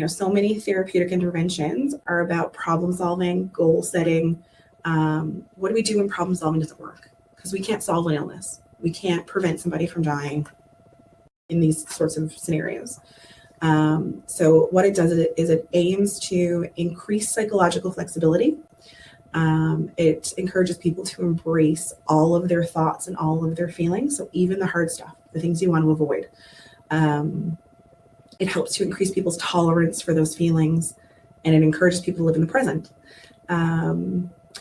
So many therapeutic interventions are about problem solving, goal setting. What do we do when problem solving doesn't work? Because we can't solve an illness. We can't prevent somebody from dying in these sorts of scenarios. So what it does is it aims to increase psychological flexibility. It encourages people to embrace all of their thoughts and all of their feelings. So even the hard stuff, the things you want to avoid. It helps to increase people's tolerance for those feelings, and it encourages people to live in the present.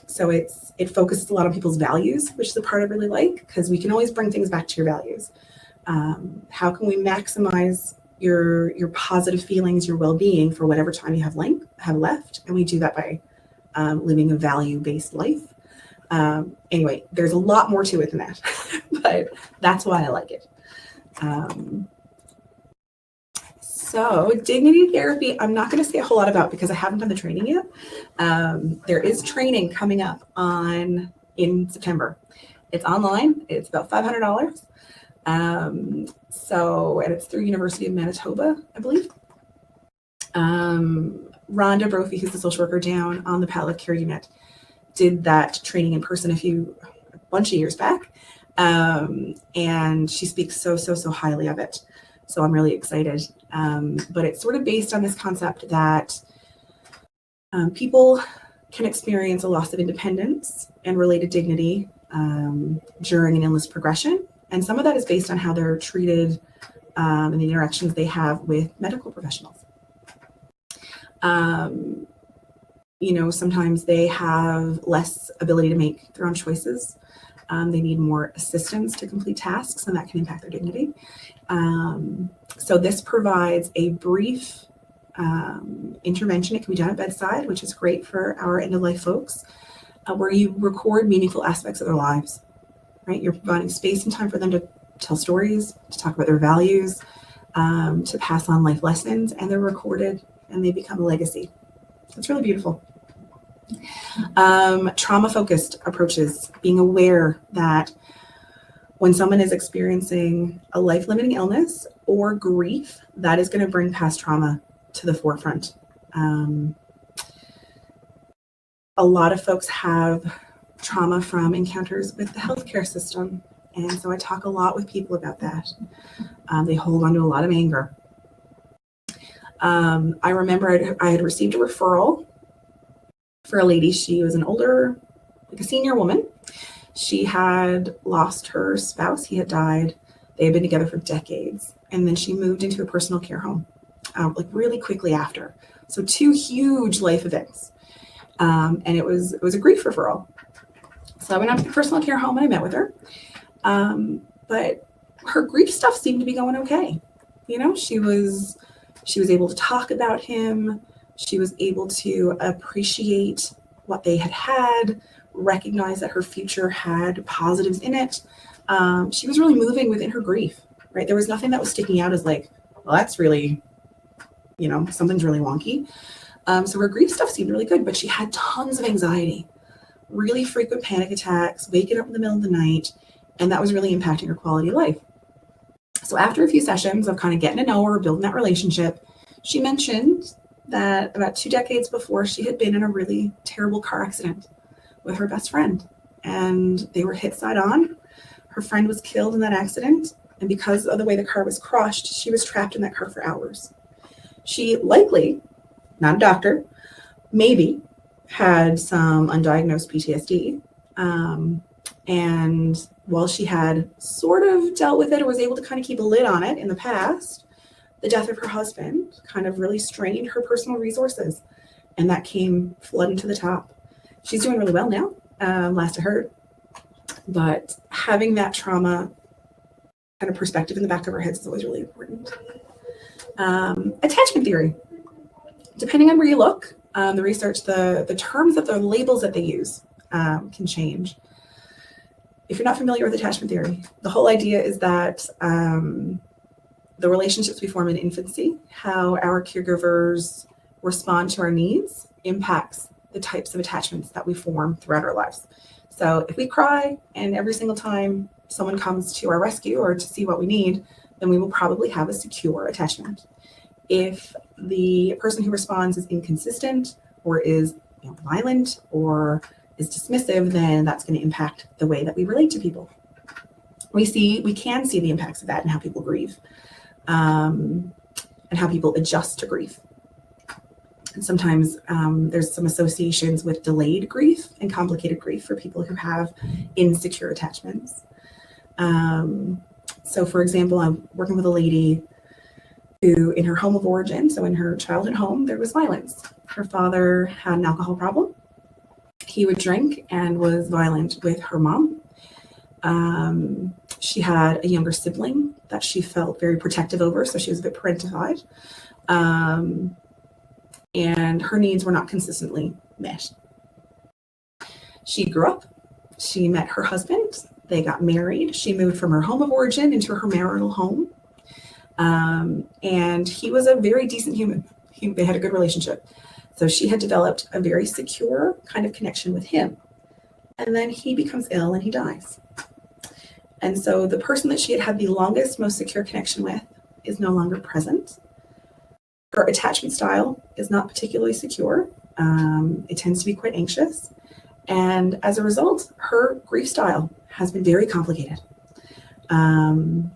So it focuses a lot on people's values, which is the part I really like, because we can always bring things back to your values. How can we maximize your positive feelings, your well-being for whatever time you have left? And we do that by living a value-based life. Anyway, there's a lot more to it than that, but that's why I like it. So dignity therapy, I'm not going to say a whole lot about because I haven't done the training yet. There is training coming up in September. It's online. It's about $500. And it's through University of Manitoba, I believe. Rhonda Brophy, who's the social worker down on the palliative care unit, did that training in person a bunch of years back. And she speaks so highly of it. So I'm really excited. But it's sort of based on this concept that people can experience a loss of independence and related dignity during an illness progression. And some of that is based on how they're treated and the interactions they have with medical professionals. Sometimes they have less ability to make their own choices. They need more assistance to complete tasks, and that can impact their dignity. So this provides a brief intervention. It can be done at bedside, which is great for our end-of-life folks, where you record meaningful aspects of their lives, right? You're providing space and time for them to tell stories, to talk about their values, to pass on life lessons, and they're recorded and they become a legacy. It's really beautiful. Trauma-focused approaches, being aware that when someone is experiencing a life-limiting illness or grief, that is going to bring past trauma to the forefront. A lot of folks have trauma from encounters with the healthcare system, and so I talk a lot with people about that. They hold on to a lot of anger. I remember I had received a referral for a lady. She was an older, like a senior woman. She had lost her spouse. He had died. They had been together for decades. And then she moved into a personal care home, really quickly after. So 2 huge life events. And it was a grief referral. So I went out to the personal care home and I met with her. But her grief stuff seemed to be going okay. She was able to talk about him. She was able to appreciate what they had, recognize that her future had positives in it. She was really moving within her grief, right? There was nothing that was sticking out as like, well, that's really, something's really wonky. So her grief stuff seemed really good, but she had tons of anxiety, really frequent panic attacks, waking up in the middle of the night, and that was really impacting her quality of life. So after a few sessions of kind of getting to know her, building that relationship, she mentioned that about 2 decades before, she had been in a really terrible car accident with her best friend, and they were hit side on. Her friend was killed in that accident, and because of the way the car was crushed, she was trapped in that car for hours. She likely, not a doctor, maybe had some undiagnosed PTSD. And while she had sort of dealt with it or was able to kind of keep a lid on it in the past, the death of her husband kind of really strained her personal resources, and that came flooding to the top. She's doing really well now, last I heard, but having that trauma kind of perspective in the back of our heads is always really important. Attachment theory. Depending on where you look, the research, the terms that the labels that they use can change. If you're not familiar with attachment theory, the whole idea is that the relationships we form in infancy, how our caregivers respond to our needs, impacts the types of attachments that we form throughout our lives. So if we cry and every single time someone comes to our rescue or to see what we need, then we will probably have a secure attachment. If the person who responds is inconsistent or is violent or is dismissive, then that's going to impact the way that we relate to people. We can see the impacts of that in how people grieve, and how people adjust to grief. And sometimes there's some associations with delayed grief and complicated grief for people who have insecure attachments. So for example, I'm working with a lady who, in her home of origin, so in her childhood home, there was violence. Her father had an alcohol problem. He would drink and was violent with her mom. She had a younger sibling that she felt very protective over, so she was a bit parentified. And her needs were not consistently met. She grew up. She met her husband. They got married. She moved from her home of origin into her marital home. And he was a very decent human. They had a good relationship. So she had developed a very secure kind of connection with him. And then he becomes ill and he dies. And so the person that she had had the longest, most secure connection with is no longer present. Her attachment style is not particularly secure. It tends to be quite anxious. And as a result, her grief style has been very complicated. And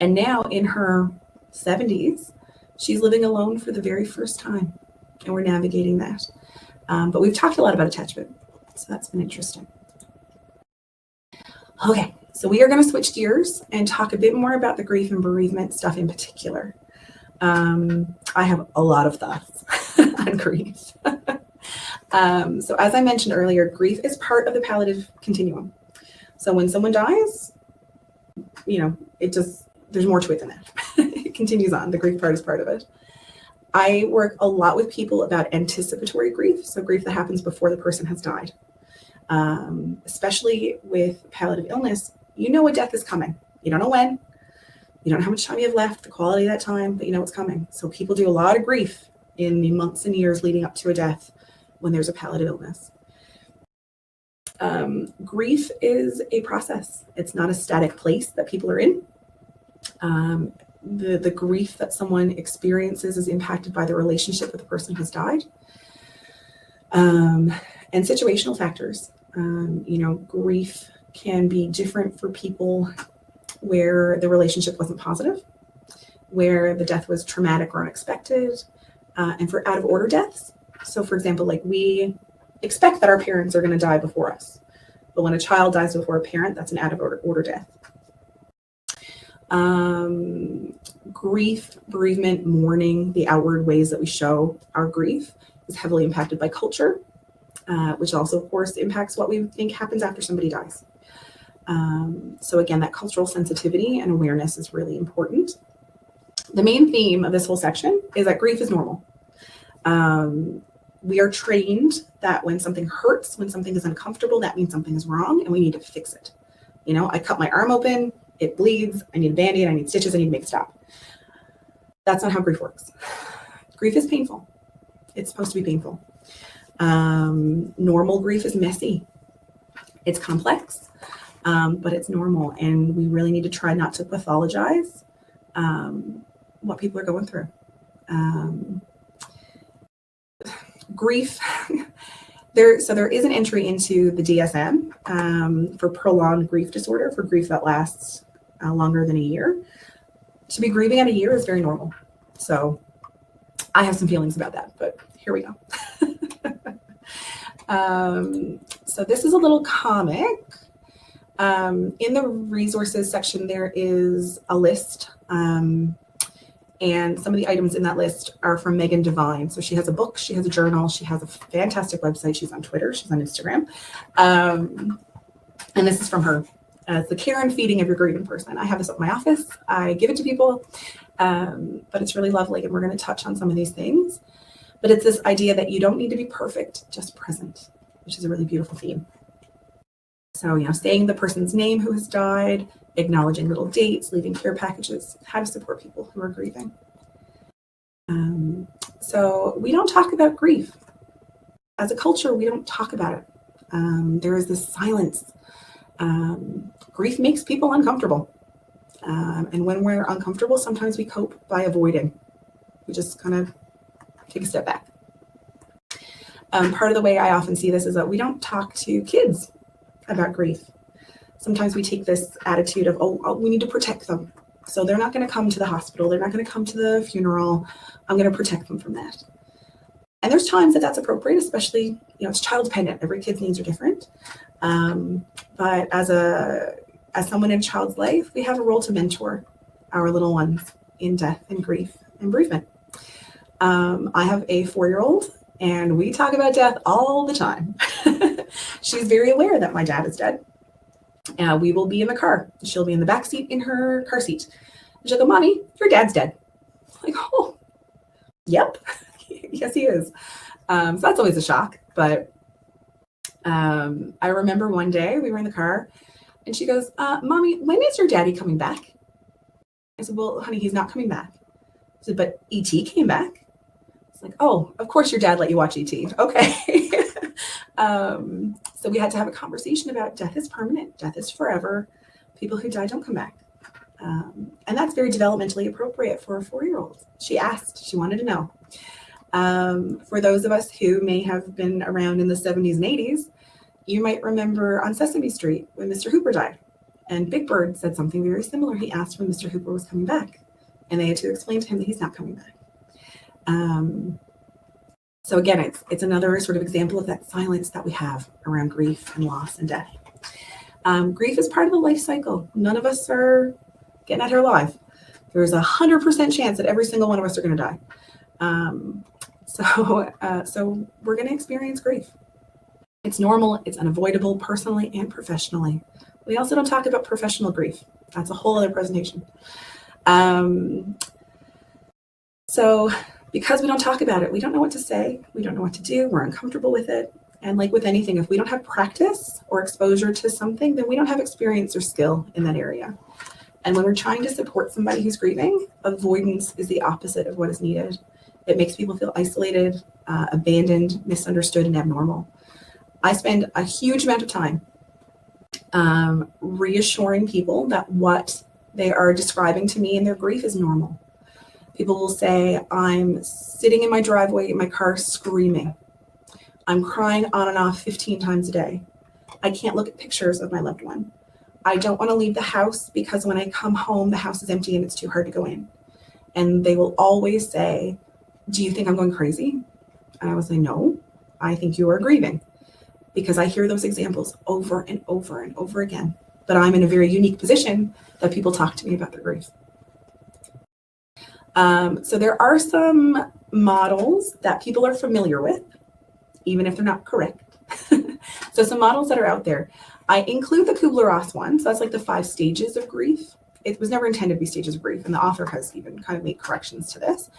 now in her 70s, she's living alone for the very first time. And we're navigating that. But we've talked a lot about attachment. So that's been interesting. Okay, so we are going to switch gears and talk a bit more about the grief and bereavement stuff in particular. I have a lot of thoughts on grief. So as I mentioned earlier, grief is part of the palliative continuum. So when someone dies, there's more to it than that. It continues on. The grief part is part of it. I work a lot with people about anticipatory grief, so grief that happens before the person has died. Especially with palliative illness, you know a death is coming. You don't know when. You don't know how much time you have left, the quality of that time, but you know it's coming. So people do a lot of grief in the months and years leading up to a death when there's a palliative illness. Grief is a process. It's not a static place that people are in. The grief that someone experiences is impacted by the relationship with the person who's died. And situational factors. Grief can be different for people where the relationship wasn't positive, where the death was traumatic or unexpected, and for out of order deaths. So for example, like we expect that our parents are going to die before us, but when a child dies before a parent, that's an out of order death. Grief, bereavement, mourning, the outward ways that we show our grief is heavily impacted by culture, which also, of course, impacts what we think happens after somebody dies. So again, that cultural sensitivity and awareness is really important. The main theme of this whole section is that grief is normal. We are trained that when something hurts, when something is uncomfortable, that means something is wrong and we need to fix it. I cut my arm open, it bleeds, I need a Band-Aid, I need stitches, I need to make it stop. That's not how grief works. Grief is painful. It's supposed to be painful. Normal grief is messy. It's complex, but it's normal. And we really need to try not to pathologize what people are going through. Grief, there is an entry into the DSM for prolonged grief disorder, for grief that lasts longer than a year. To be grieving at a year is very normal. So I have some feelings about that, but here we go. So this is a little comic. In the resources section, there is a list. And some of the items in that list are from Megan Devine. So she has a book, she has a journal, she has a fantastic website. She's on Twitter, she's on Instagram. And this is from her. It's the care and feeding of your grieving person. I have this at my office. I give it to people, but it's really lovely. And we're going to touch on some of these things. But it's this idea that you don't need to be perfect, just present, which is a really beautiful theme. So, saying the person's name who has died, acknowledging little dates, leaving care packages, how to support people who are grieving. So we don't talk about grief. As a culture, we don't talk about it. There is this silence. Grief makes people uncomfortable. And when we're uncomfortable, sometimes we cope by avoiding. We just kind of take a step back. Part of the way I often see this is that we don't talk to kids about grief. Sometimes we take this attitude of, we need to protect them. So they're not going to come to the hospital. They're not going to come to the funeral. I'm going to protect them from that. And there's times that that's appropriate, especially, it's child dependent. Every kid's needs are different. But as someone in a child's life, we have a role to mentor our little ones in death and grief and bereavement. I have a 4-year-old and we talk about death all the time. She's very aware that my dad is dead. We will be in the car. She'll be in the back seat in her car seat. And she'll go, Mommy, your dad's dead. I'm like, oh, yep. Yes, he is. So that's always a shock. But I remember one day we were in the car and she goes, Mommy, when is your daddy coming back? I said, well, honey, he's not coming back. I said, but E.T. came back. It's like, oh, of course your dad let you watch E.T. Okay. So we had to have a conversation about death is permanent, death is forever. People who die don't come back. And that's very developmentally appropriate for a 4-year-old. She asked, she wanted to know. For those of us who may have been around in the 70s and 80s, you might remember on Sesame Street when Mr. Hooper died. And Big Bird said something very similar. He asked when Mr. Hooper was coming back. And they had to explain to him that he's not coming back. So again, it's another sort of example of that silence that we have around grief and loss and death. Grief is part of the life cycle. None of us are getting out here alive. There's 100% chance that every single one of us are going to die. So we're going to experience grief. It's normal. It's unavoidable, personally and professionally. We also don't talk about professional grief. That's a whole other presentation. So because we don't talk about it, we don't know what to say. We don't know what to do. We're uncomfortable with it. And like with anything, if we don't have practice or exposure to something, then we don't have experience or skill in that area. And when we're trying to support somebody who's grieving, avoidance is the opposite of what is needed. It makes people feel isolated, abandoned, misunderstood, and abnormal. I spend a huge amount of time reassuring people that what they are describing to me in their grief is normal. People will say, I'm sitting in my driveway in my car screaming. I'm crying on and off 15 times a day. I can't look at pictures of my loved one. I don't want to leave the house because when I come home, the house is empty and it's too hard to go in. And they will always say, do you think I'm going crazy? And I will say, no, I think you are grieving. Because I hear those examples over and over and over again. But I'm in a very unique position that people talk to me about their grief. So there are some models that people are familiar with, even if they're not correct. So some models that are out there. I include the Kubler-Ross one. So that's like the 5 stages of grief. It was never intended to be stages of grief, and the author has even kind of made corrections to this.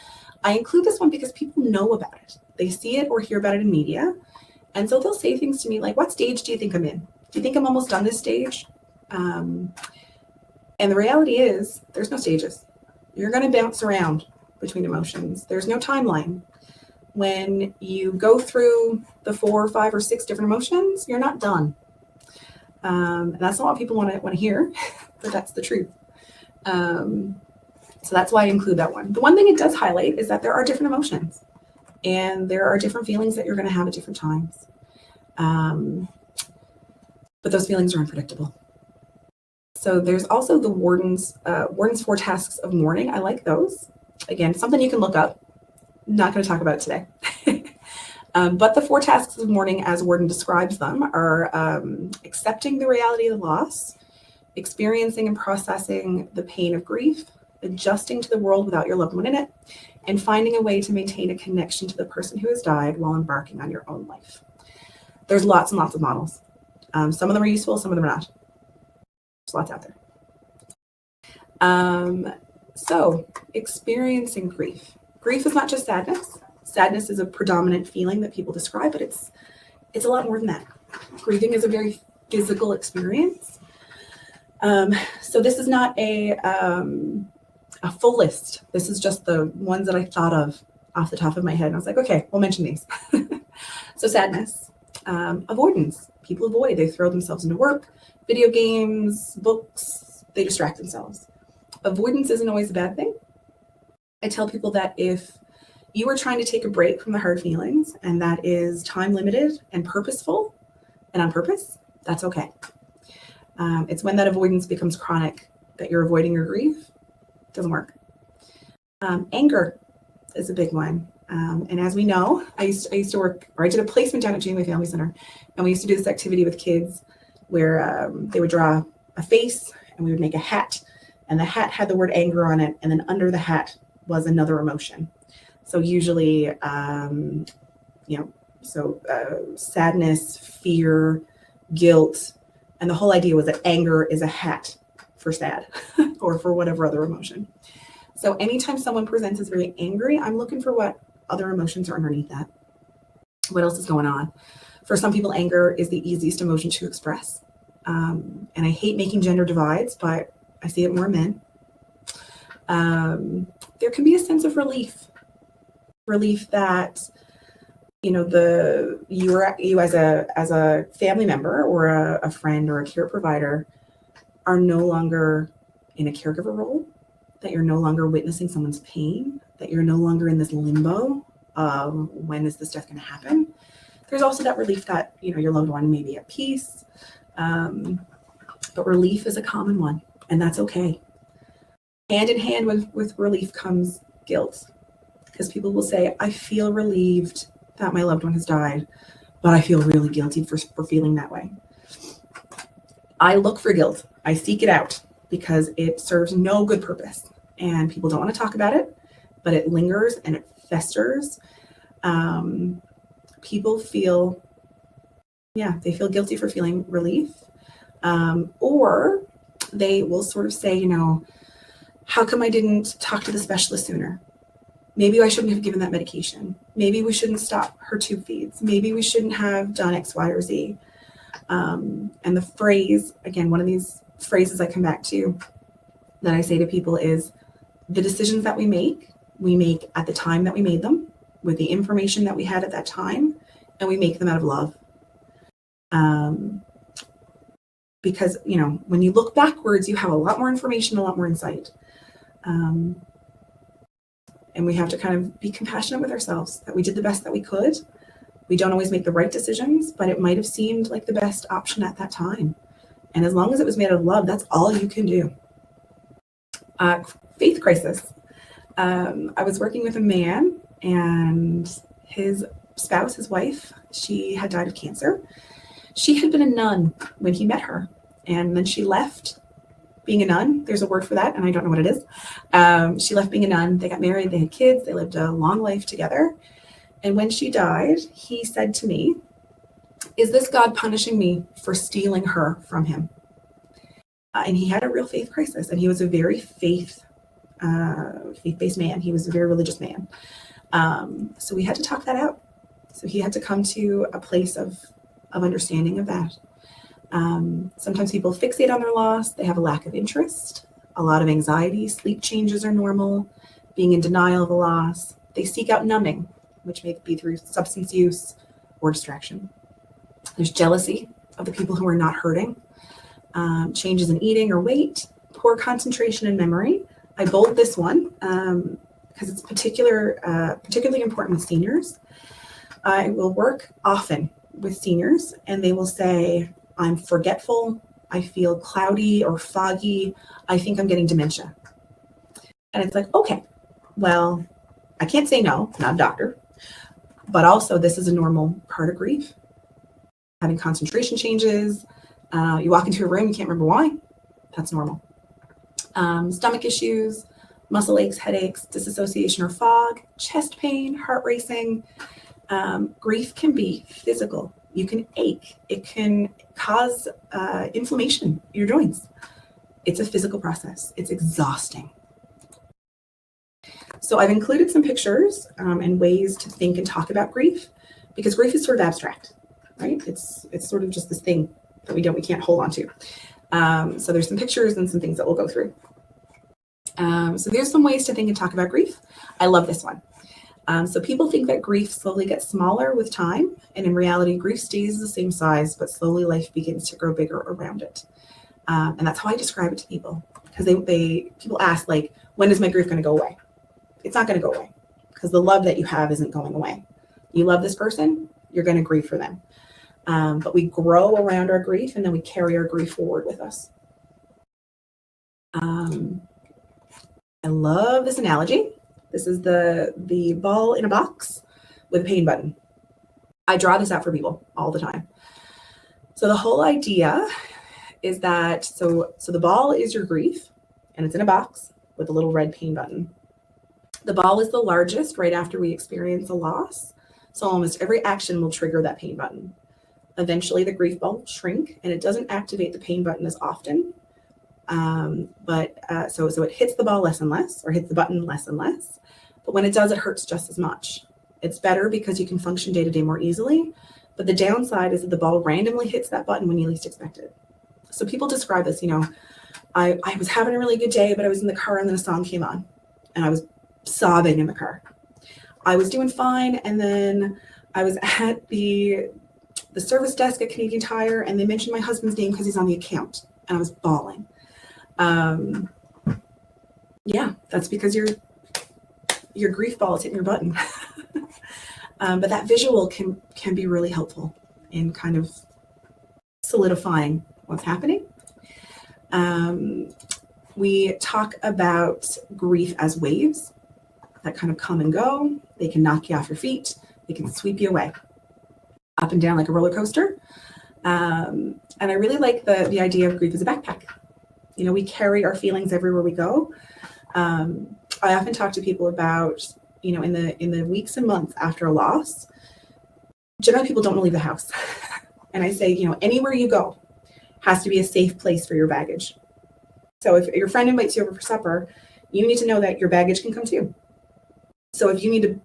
I include this one because people know about it. They see it or hear about it in media. And so they'll say things to me like, what stage do you think I'm in? Do you think I'm almost done this stage? And the reality is there's no stages. You're going to bounce around between emotions. There's no timeline. When you go through the 4 or 5 or 6 different emotions, you're not done. That's not what people want to hear, but that's the truth. So that's why I include that one. The one thing it does highlight is that there are different emotions and there are different feelings that you're going to have at different times. But those feelings are unpredictable. So there's also the Warden's 4 tasks of mourning. I like those. Again, something you can look up. Not going to talk about it today. But the 4 tasks of mourning, as Warden describes them, are accepting the reality of the loss, experiencing and processing the pain of grief, adjusting to the world without your loved one in it, and finding a way to maintain a connection to the person who has died while embarking on your own life. There's lots and lots of models. Some of them are useful, some of them are not. There's lots out there. So experiencing grief. Grief is not just sadness. Sadness is a predominant feeling that people describe, but it's a lot more than that. Grieving is a very physical experience. So this is not a full list. This is just the ones that I thought of off the top of my head. And I was like, okay, we'll mention these. So sadness, avoidance. People avoid. They throw themselves into work, video games, books. They distract themselves. Avoidance isn't always a bad thing. I tell people that if you are trying to take a break from the hard feelings and that is time limited and purposeful and on purpose, that's okay. It's when that avoidance becomes chronic that you're avoiding your grief. It doesn't work. Anger is a big one. And as we know, I used to work, or I did a placement down at Janeway Family Center, and we used to do this activity with kids where they would draw a face and we would make a hat, and the hat had the word anger on it, and then under the hat was another emotion. So usually sadness, fear, guilt, and the whole idea was that anger is a hat for sad or for whatever other emotion. So anytime someone presents as very angry, I'm looking for what other emotions are underneath that. What else is going on? For some people, anger is the easiest emotion to express. And I hate making gender divides, but I see it more in men. There can be a sense of relief that, you as a family member or a friend or a care provider are no longer in a caregiver role, that you're no longer witnessing someone's pain, that you're no longer in this limbo of when is this death going to happen. There's also that relief that, your loved one may be at peace. But relief is a common one, and that's okay. Hand in hand with relief comes guilt, because people will say, I feel relieved that my loved one has died, but I feel really guilty for feeling that way. I look for guilt. I seek it out because it serves no good purpose, and people don't want to talk about it, but it lingers and it festers. People feel, they feel guilty for feeling relief. Or they will sort of say, how come I didn't talk to the specialist sooner? Maybe I shouldn't have given that medication. Maybe we shouldn't stop her tube feeds. Maybe we shouldn't have done X, Y, or Z. And the phrase, again, one of these phrases I come back to that I say to people is, the decisions that we make at the time that we made them, with the information that we had at that time, and we make them out of love. Because, when you look backwards, you have a lot more information, a lot more insight. And we have to kind of be compassionate with ourselves that we did the best that we could. We don't always make the right decisions, but it might have seemed like the best option at that time. And as long as it was made out of love, that's all you can do. Faith crisis. I was working with a man, and his spouse, his wife, she had died of cancer. She had been a nun when he met her, and then she left being a nun. There's a word for that, and I don't know what it is. She left being a nun. They got married. They had kids. They lived a long life together. And when she died, he said to me, is this God punishing me for stealing her from him? And he had a real faith crisis, and he was a very faith-based man. He was a very religious man. So we had to talk that out. So he had to come to a place of understanding of that. Sometimes people fixate on their loss. They have a lack of interest, a lot of anxiety. Sleep changes are normal. Being in denial of a loss. They seek out numbing, which may be through substance use or distraction. There's jealousy of the people who are not hurting. Changes in eating or weight. Poor concentration and memory. I bold this one because it's particularly important with seniors. I will work often with seniors, and they will say, I'm forgetful, I feel cloudy or foggy, I think I'm getting dementia. And it's like, okay, well, I can't say no, I'm not a doctor, but also this is a normal part of grief. Having concentration changes, you walk into a room, you can't remember why, that's normal. Stomach issues, muscle aches, headaches, disassociation or fog, chest pain, heart racing. Grief can be physical. You can ache. It can cause inflammation in your joints. It's a physical process. It's exhausting. So I've included some pictures and ways to think and talk about grief, because grief is sort of abstract, right? It's sort of just this thing that we can't hold on to. So there's some pictures and some things that we'll go through. So there's some ways to think and talk about grief. I love this one. So people think that grief slowly gets smaller with time, and in reality, grief stays the same size, but slowly life begins to grow bigger around it. And that's how I describe it to people, because people ask, like, when is my grief going to go away? It's not going to go away, because the love that you have isn't going away. You love this person, you're going to grieve for them. But we grow around our grief, and then we carry our grief forward with us. I love this analogy. This is the ball in a box with a pain button. I draw this out for people all the time. So the whole idea is that, so the ball is your grief, and it's in a box with a little red pain button. The ball is the largest right after we experience a loss. So almost every action will trigger that pain button. Eventually, the grief ball will shrink, and it doesn't activate the pain button as often. So it hits the ball less and less, or hits the button less and less. But when it does, it hurts just as much. It's better because you can function day to day more easily. But the downside is that the ball randomly hits that button when you least expect it. So people describe this, I was having a really good day, but I was in the car and then a song came on and I was sobbing in the car. I was doing fine. And then I was at the service desk at Canadian Tire and they mentioned my husband's name because he's on the account and I was bawling. Yeah, that's because your grief ball is hitting your button. But that visual can be really helpful in kind of solidifying what's happening. We talk about grief as waves that kind of come and go. They can knock you off your feet. They can sweep you away, up and down like a roller coaster. And I really like the idea of grief as a backpack. We carry our feelings everywhere we go. I often talk to people about, in the weeks and months after a loss, generally people don't want to leave the house. And I say, anywhere you go has to be a safe place for your baggage. So if your friend invites you over for supper, you need to know that your baggage can come too. So if you need to,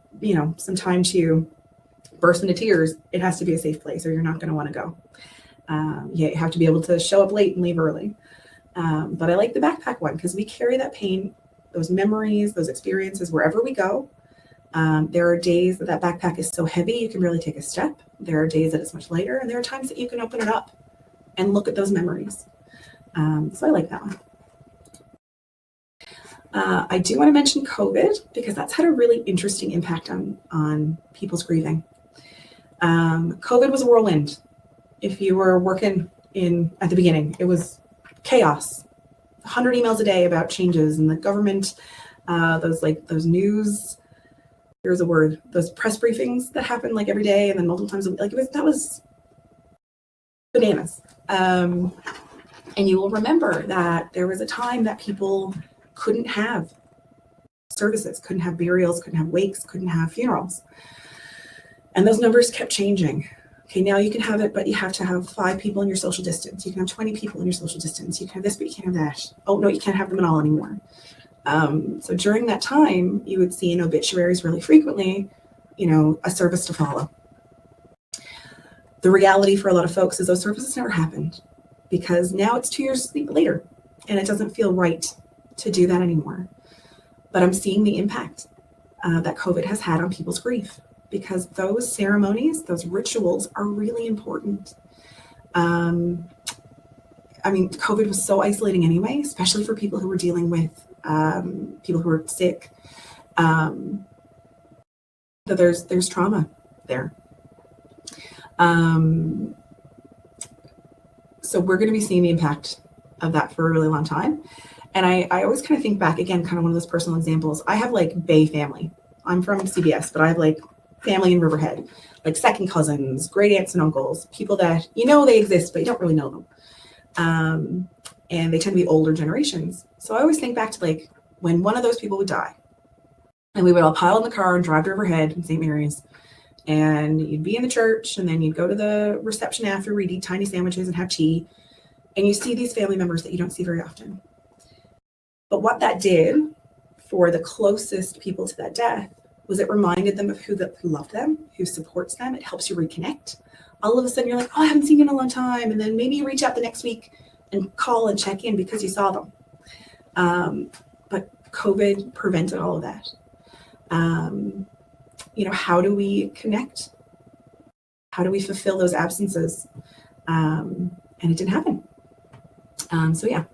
some time to burst into tears, it has to be a safe place or you're not going to want to go. You have to be able to show up late and leave early. But I like the backpack one because we carry that pain, those memories, those experiences wherever we go. There are days that backpack is so heavy you can barely take a step. There are days that it's much lighter, and there are times that you can open it up and look at those memories. So I like that one. I do want to mention COVID because that's had a really interesting impact on people's grieving. COVID was a whirlwind. If you were working at the beginning, it was chaos. 100 emails a day about changes in the government, those news, here's a word, those press briefings that happen like every day and then multiple times, that was bananas. And you will remember that there was a time that people couldn't have services, couldn't have burials, couldn't have wakes, couldn't have funerals. And those numbers kept changing. Okay, now you can have it, but you have to have 5 people in your social distance. You can have 20 people in your social distance. You can have this, but you can't have that. Oh, no, you can't have them at all anymore. So during that time, you would see in obituaries really frequently, a service to follow. The reality for a lot of folks is those services never happened because now it's 2 years later and it doesn't feel right to do that anymore. But I'm seeing the impact that COVID has had on people's grief because those ceremonies, those rituals are really important. COVID was so isolating anyway, especially for people who were dealing with people who were sick. That there's trauma there. So we're going to be seeing the impact of that for a really long time. And I always kind of think back, again, kind of one of those personal examples. I have Bay family. I'm from CBS, but I have family in Riverhead, second cousins, great aunts and uncles, people that, they exist, but you don't really know them. And they tend to be older generations. So I always think back to when one of those people would die and we would all pile in the car and drive to Riverhead in St. Mary's and you'd be in the church and then you'd go to the reception after, we'd eat tiny sandwiches and have tea. And you see these family members that you don't see very often. But what that did for the closest people to that death was it reminded them of who loved them, who supports them. It helps you reconnect. All of a sudden you're like, oh, I haven't seen you in a long time. And then maybe you reach out the next week and call and check in because you saw them. But COVID prevented all of that. How do we connect? How do we fulfill those absences? And it didn't happen. So yeah,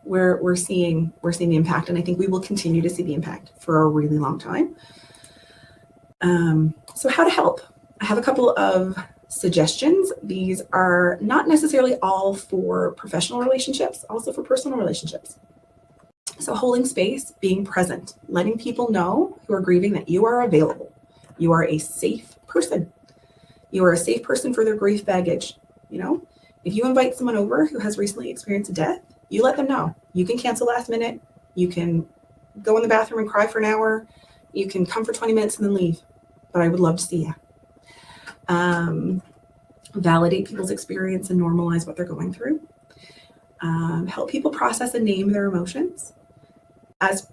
we're seeing the impact, and I think we will continue to see the impact for a really long time. So how to help? I have a couple of suggestions. These are not necessarily all for professional relationships, also for personal relationships. So holding space, being present, letting people know who are grieving that you are available. You are a safe person. You are a safe person for their grief baggage. If you invite someone over who has recently experienced a death, you let them know. You can cancel last minute. You can go in the bathroom and cry for an hour. You can come for 20 minutes and then leave. But I would love to see you. validate people's experience and normalize what they're going through, help people process and name their emotions. As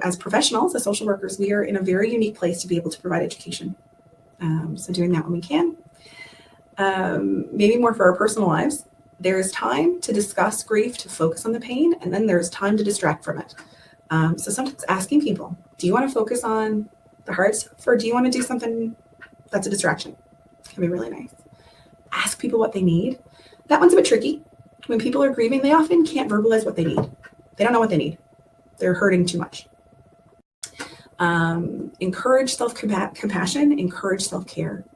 as professionals, as social workers, we are in a very unique place to be able to provide education. So doing that when we can. Maybe more for our personal lives. There's time to discuss grief, to focus on the pain, and then there's time to distract from it. So sometimes asking people, do you want to focus on the hard stuff, or do you want to do something that's a distraction? Can be really nice. Ask people what they need. That one's a bit tricky. When people are grieving, they often can't verbalize what they need. They don't know what they need. They're hurting too much. Encourage self-compassion, encourage self-care.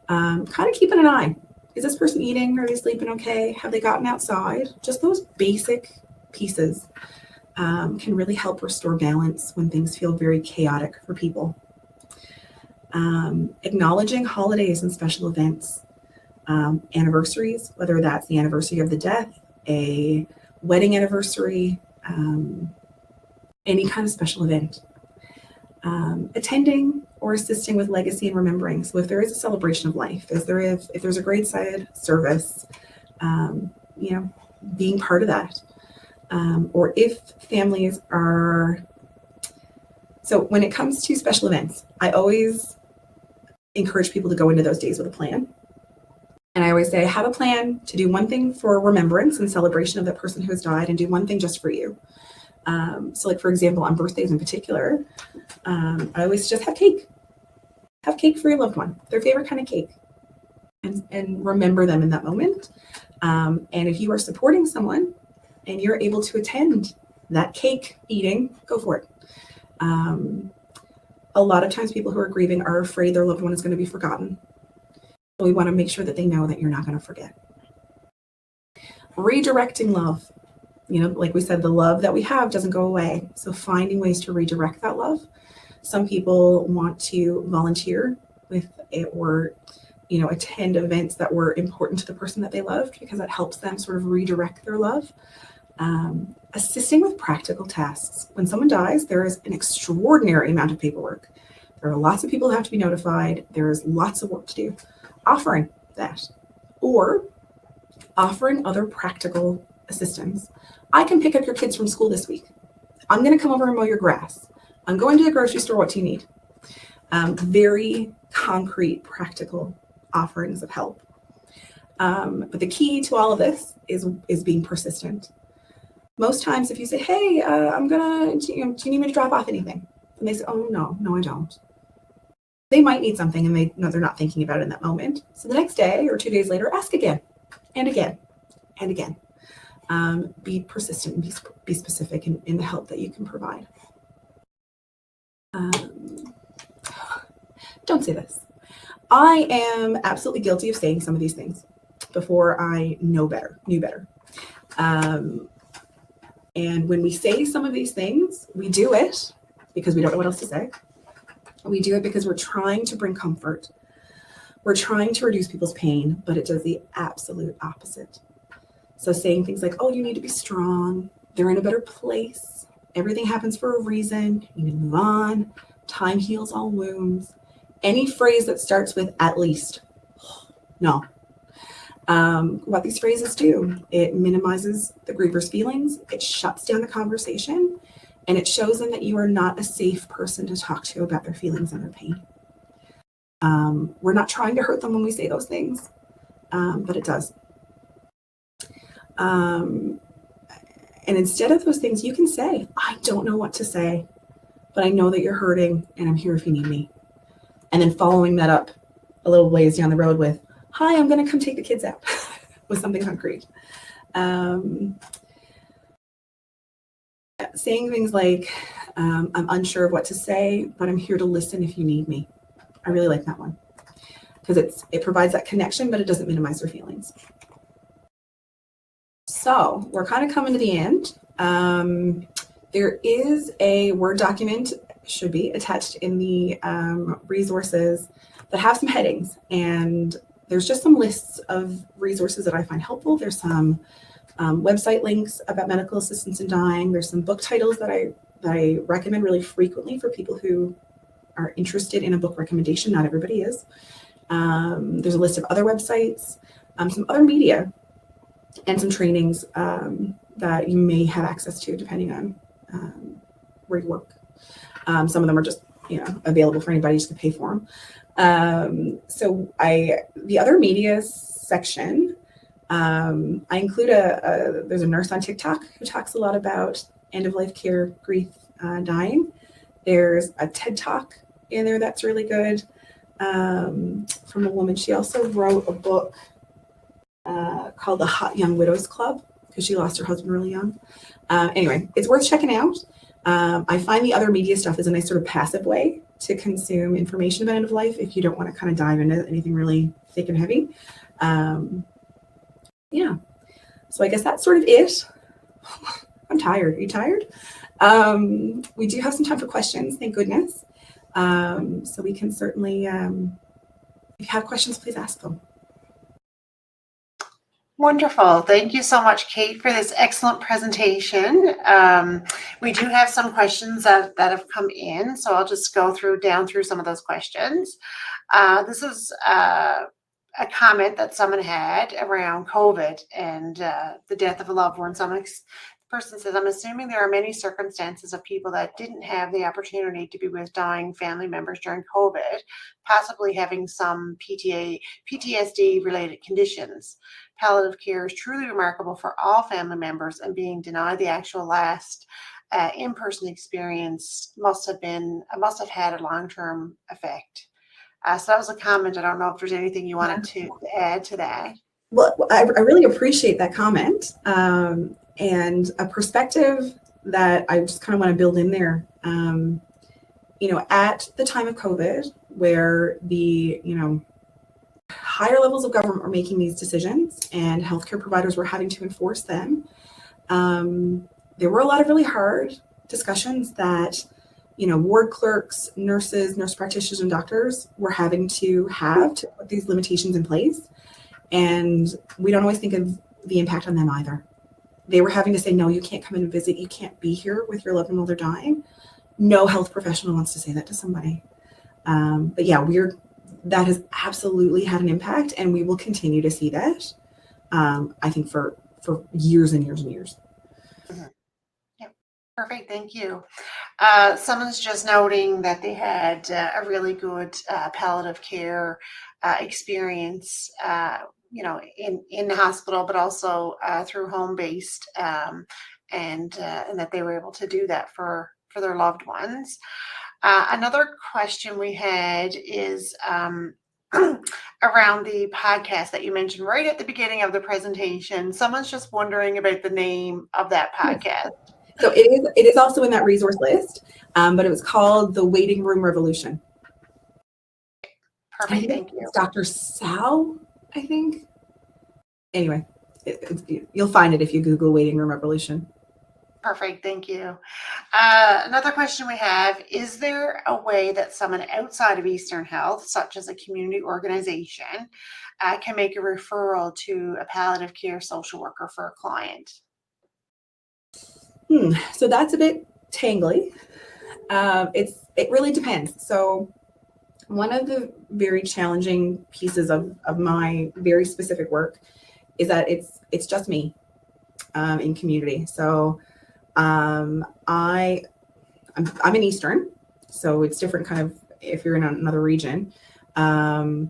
Kind of keeping an eye. Is this person eating? Are they sleeping okay? Have they gotten outside? Just those basic pieces can really help restore balance when things feel very chaotic for people. Acknowledging holidays and special events, anniversaries, whether that's the anniversary of the death, a wedding anniversary, any kind of special event. Attending or assisting with legacy and remembering. So if there is a celebration of life, if there's a graveside service, being part of that. Or if families are, so when it comes to special events, I always encourage people to go into those days with a plan. And I always say, have a plan to do one thing for remembrance and celebration of that person who has died, and do one thing just for you. So like, for example, on birthdays in particular, I always just have cake. Have cake for your loved one, their favorite kind of cake, and remember them in that moment. And if you are supporting someone and you're able to attend that cake eating, go for it. A lot of times people who are grieving are afraid their loved one is going to be forgotten. So we want to make sure that they know that you're not going to forget. Redirecting love. Like we said, the love that we have doesn't go away. So finding ways to redirect that love. Some people want to volunteer with it, or, attend events that were important to the person that they loved, because that helps them sort of redirect their love. Assisting with practical tasks. When someone dies, there is an extraordinary amount of paperwork. There are lots of people who have to be notified. There is lots of work to do. Offering that, or offering other practical assistance. I can pick up your kids from school this week. I'm going to come over and mow your grass. I'm going to the grocery store. What do you need? Very concrete, practical offerings of help. But the key to all of this is being persistent. Most times if you say, hey, do you need me to drop off anything? And they say, oh, no, I don't. They might need something, and they're not thinking about it in that moment. So the next day or 2 days later, ask again and again and again. Be persistent and be specific in the help that you can provide. Don't say this. I am absolutely guilty of saying some of these things before I knew better. And when we say some of these things, we do it because we don't know what else to say. We do it because we're trying to bring comfort. We're trying to reduce people's pain, but it does the absolute opposite. So saying things like, oh, you need to be strong. They're in a better place. Everything happens for a reason. You need to move on. Time heals all wounds. Any phrase that starts with at least. No. What these phrases do, it minimizes the griever's feelings. It shuts down the conversation. And it shows them that you are not a safe person to talk to about their feelings and their pain. We're not trying to hurt them when we say those things, but it does. And instead of those things, you can say, I don't know what to say, but I know that you're hurting and I'm here if you need me. And then following that up a little ways down the road with, hi, I'm going to come take the kids out with something concrete. Saying things like, I'm unsure of what to say, but I'm here to listen if you need me. I really like that one because it provides that connection, but it doesn't minimize their feelings. So we're kind of coming to the end. There is a Word document, should be attached in the resources that have some headings, and there's just some lists of resources that I find helpful. There's some website links about medical assistance in dying. There's some book titles that I recommend really frequently for people who are interested in a book recommendation. Not everybody is. There's a list of other websites, some other media, and some trainings that you may have access to depending on where you work. Some of them are just available for anybody, just to pay for them. So the other media section, I include there's a nurse on TikTok who talks a lot about end-of-life care, grief, dying. There's a TED Talk in there that's really good from a woman. She also wrote a book called The Hot Young Widows Club because she lost her husband really young. Anyway, it's worth checking out. I find the other media stuff is a nice sort of passive way to consume information about end of life if you don't want to kind of dive into anything really thick and heavy. Yeah, so I guess that's sort of it. I'm tired. Are you tired? We do have some time for questions, thank goodness. So we can certainly, if you have questions, please ask them. Wonderful. Thank you so much, Kate, for this excellent presentation. We do have some questions that have come in, so I'll just go down through some of those questions. This is a comment that someone had around COVID and the death of a loved one. The person says, I'm assuming there are many circumstances of people that didn't have the opportunity to be with dying family members during COVID, possibly having some PTSD related conditions. Palliative care is truly remarkable for all family members, and being denied the actual last in-person experience must have had a long-term effect. So that was a comment. I don't know if there's anything you wanted to add to that. Well, I really appreciate that comment and a perspective that I just kind of want to build in there. At the time of COVID, where the higher levels of government were making these decisions and healthcare providers were having to enforce them, there were a lot of really hard discussions that ward clerks, nurses, nurse practitioners, and doctors were having to put these limitations in place. And we don't always think of the impact on them either. They were having to say, no, you can't come in and visit. You can't be here with your loved one while they're dying. No health professional wants to say that to somebody. But yeah, that has absolutely had an impact, and we will continue to see that, I think, for years and years and years. Mm-hmm. Yep. Perfect. Thank you. Someone's just noting that they had a really good palliative care experience, in the hospital, but also through home-based, and that they were able to do that for their loved ones. Another question we had is around the podcast that you mentioned right at the beginning of the presentation. Someone's just wondering about the name of that podcast. So it is also in that resource list, but it was called The Waiting Room Revolution. Perfect, thank you. It's Dr. Sal, I think. Anyway, you'll find it if you Google Waiting Room Revolution. Perfect, thank you. Another question we have, is there a way that someone outside of Eastern Health, such as a community organization, can make a referral to a palliative care social worker for a client? So that's a bit tangly. It really depends. So one of the very challenging pieces of my very specific work is that it's just me in community. So I'm in Eastern, so it's different kind of if you're in another region. I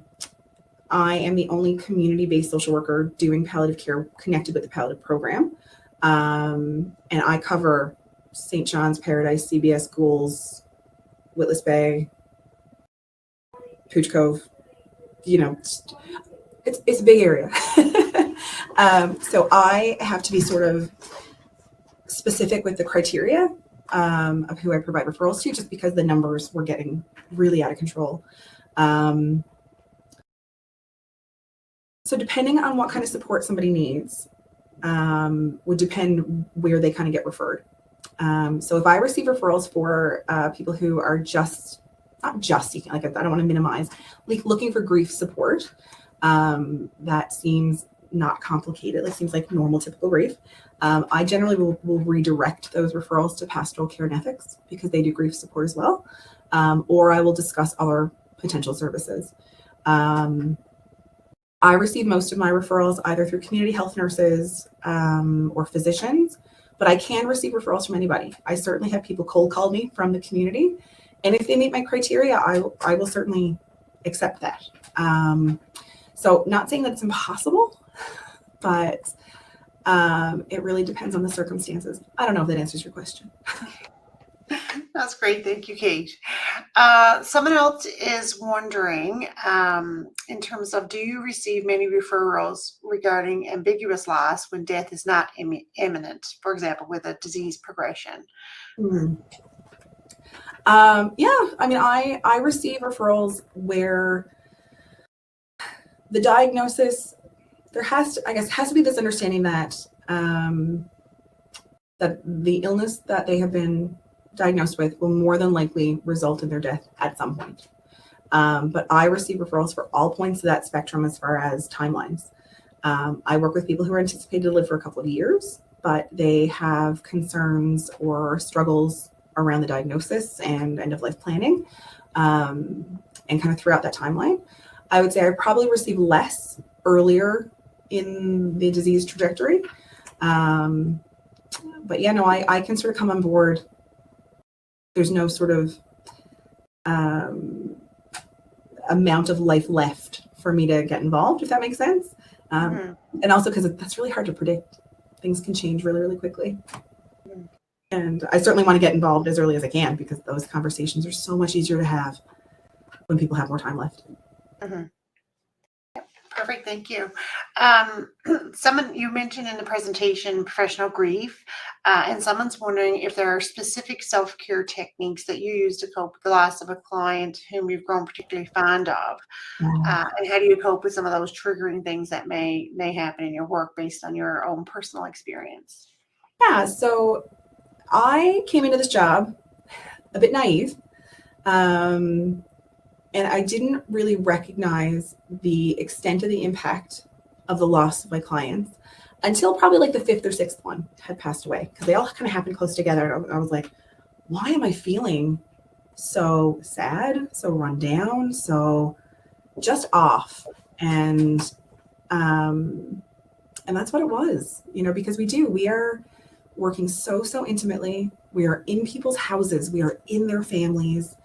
am the only community-based social worker doing palliative care connected with the palliative program. And I cover St. John's, Paradise, CBS schools, Witless Bay, Pooch Cove, it's a big area. So I have to be sort of specific with the criteria of who I provide referrals to, just because the numbers were getting really out of control. So depending on what kind of support somebody needs, would depend where they kind of get referred. So if I receive referrals for people who are not just seeking, like I don't want to minimize, like looking for grief support, that seems not complicated. It seems like normal, typical grief. I generally will redirect those referrals to pastoral care and ethics because they do grief support as well. Or I will discuss other potential services. I receive most of my referrals either through community health nurses or physicians, but I can receive referrals from anybody. I certainly have people cold call me from the community, and if they meet my criteria, I will certainly accept that. So not saying that it's impossible, but it really depends on the circumstances. I don't know if that answers your question. That's great. Thank you, Kate. Someone else is wondering, in terms of, do you receive many referrals regarding ambiguous loss when death is not imminent, for example, with a disease progression? Yeah, I mean, I receive referrals where the diagnosis, there has to be this understanding that that the illness that they have been diagnosed with will more than likely result in their death at some point. But I receive referrals for all points of that spectrum as far as timelines. I work with people who are anticipated to live for a couple of years, but they have concerns or struggles around the diagnosis and end of life planning, and kind of throughout that timeline. I would say I probably receive less earlier in the disease trajectory. But yeah, no, I can sort of come on board. There's no sort of amount of life left for me to get involved, if that makes sense. And also because that's really hard to predict. Things can change really, really quickly. And I certainly want to get involved as early as I can because those conversations are so much easier to have when people have more time left. Perfect, thank you. Someone, you mentioned in the presentation professional grief, and someone's wondering if there are specific self-care techniques that you use to cope with the loss of a client whom you've grown particularly fond of. And how do you cope with some of those triggering things that may happen in your work based on your own personal experience? Yeah, so I came into this job a bit naive. And I didn't really recognize the extent of the impact of the loss of my clients until probably like the fifth or sixth one had passed away, because they all kind of happened close together. And I was like, why am I feeling so sad, so run down, so just off? And that's what it was, because we are working so intimately. We are in people's houses. We are in their families.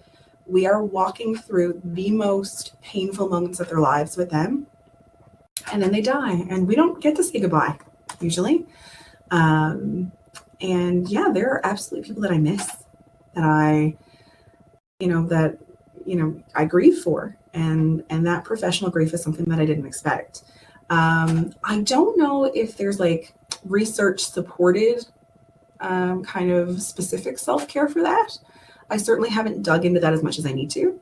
We are walking through the most painful moments of their lives with them, and then they die, and we don't get to say goodbye usually. And yeah, there are absolutely people that I miss, that I grieve for, and that professional grief is something that I didn't expect. I don't know if there's like research supported kind of specific self-care for that. I certainly haven't dug into that as much as I need to.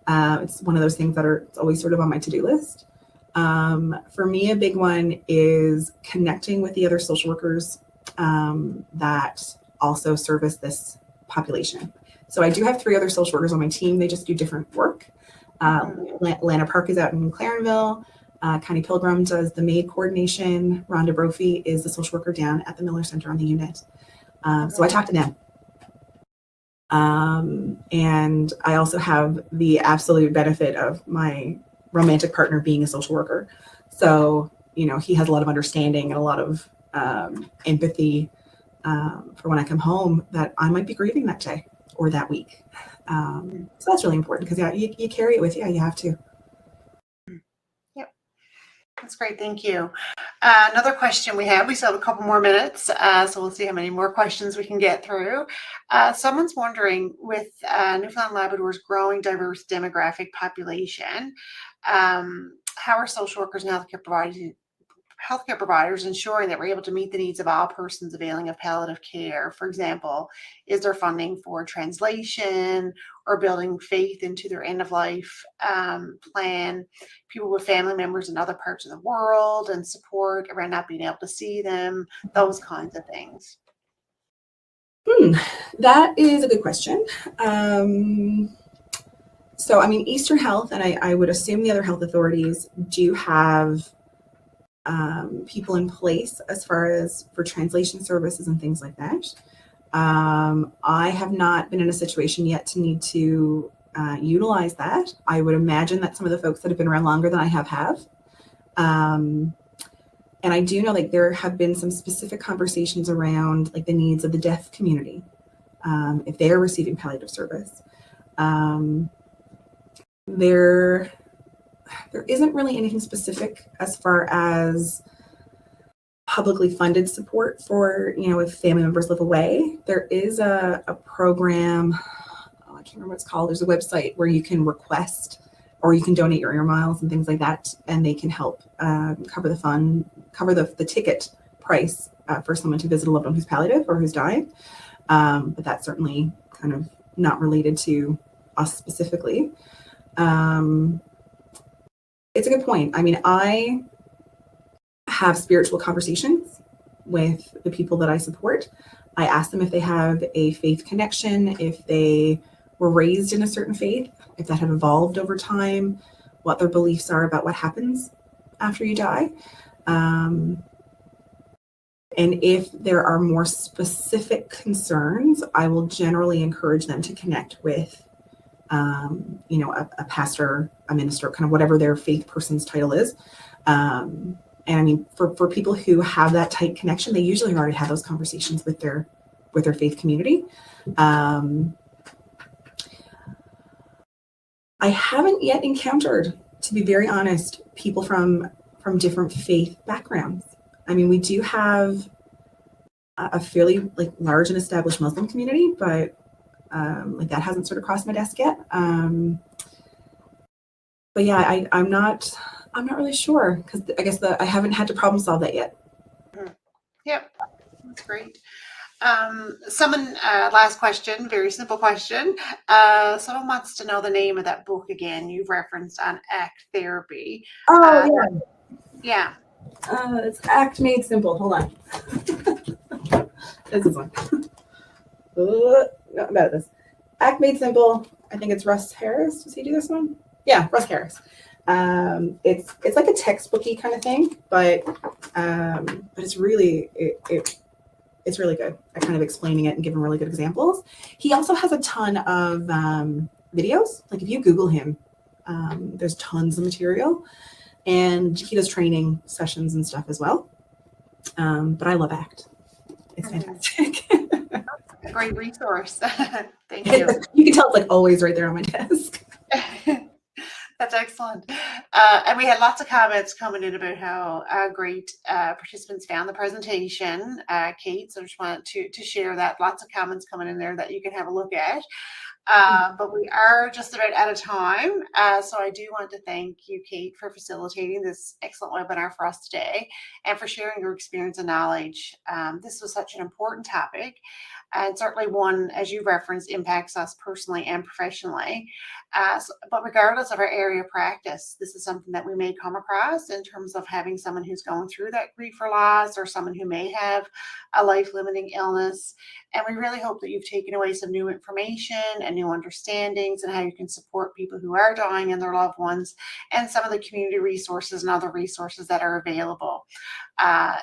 It's one of those things that are always sort of on my to-do list. For me, a big one is connecting with the other social workers that also service this population. So I do have 3 other social workers on my team. They just do different work. Lana Park is out in Clarenville. Connie Pilgrim does the MAID coordination. Rhonda Brophy is the social worker down at the Miller Center on the unit. So I talk to them. And I also have the absolute benefit of my romantic partner being a social worker. So, he has a lot of understanding and a lot of empathy for when I come home that I might be grieving that day or that week. So that's really important because, yeah, you carry it with you. You have to. Yep. That's great. Thank you. Another question we still have a couple more minutes, so we'll see how many more questions we can get through. Someone's wondering, with Newfoundland Labrador's growing diverse demographic population, how are social workers and healthcare providers ensuring that we're able to meet the needs of all persons availing of palliative care? For example, is there funding for translation or building faith into their end-of-life plan, people with family members in other parts of the world, and support around not being able to see them, those kinds of things? That is a good question. So, Eastern Health, and I would assume the other health authorities do have people in place as far as for translation services and things like that. I have not been in a situation yet to need to utilize that. I would imagine that some of the folks that have been around longer than I have. And I do know like there have been some specific conversations around like the needs of the deaf community if they are receiving palliative service. There isn't really anything specific as far as publicly funded support for, if family members live away. There is a program, I can't remember what it's called. There's a website where you can request or you can donate your air miles and things like that, and they can help cover the ticket price for someone to visit a loved one who's palliative or who's dying. But that's certainly kind of not related to us specifically. It's a good point. I mean, I have spiritual conversations with the people that I support. I ask them if they have a faith connection, if they were raised in a certain faith, if that have evolved over time, what their beliefs are about what happens after you die. And if there are more specific concerns, I will generally encourage them to connect with, a pastor, a minister, kind of whatever their faith person's title is. And I mean, for people who have that tight connection, they usually already have those conversations with their faith community. I haven't yet encountered, to be very honest, people from different faith backgrounds. I mean, we do have a fairly large and established Muslim community, but that hasn't sort of crossed my desk yet. But yeah, I'm not really sure because I guess I haven't had to problem solve that yet. Yep, that's great. Last question, very simple question. Someone wants to know the name of that book again you've referenced on ACT therapy. Oh, yeah. It's ACT Made Simple. Hold on. This is one. No, about this. ACT Made Simple. I think it's Russ Harris. Does he do this one? Yeah, Russ Harris. It's like a textbooky kind of thing, but it's really it's really good at kind of explaining it and giving really good examples. He also has a ton of videos. Like if you Google him, there's tons of material, and he does training sessions and stuff as well. But I love ACT. It's fantastic. A great resource. Thank you. You can tell it's always right there on my desk. That's excellent. And we had lots of comments coming in about how great participants found the presentation, Kate. So I just wanted to share that. Lots of comments coming in there that you can have a look at. But we are just about out of time. So I do want to thank you, Kate, for facilitating this excellent webinar for us today and for sharing your experience and knowledge. This was such an important topic, and certainly one, as you referenced, impacts us personally and professionally. But regardless of our area of practice, this is something that we may come across in terms of having someone who's going through that grief or loss, or someone who may have a life-limiting illness. And we really hope that you've taken away some new information and new understandings and how you can support people who are dying and their loved ones, and some of the community resources and other resources that are available.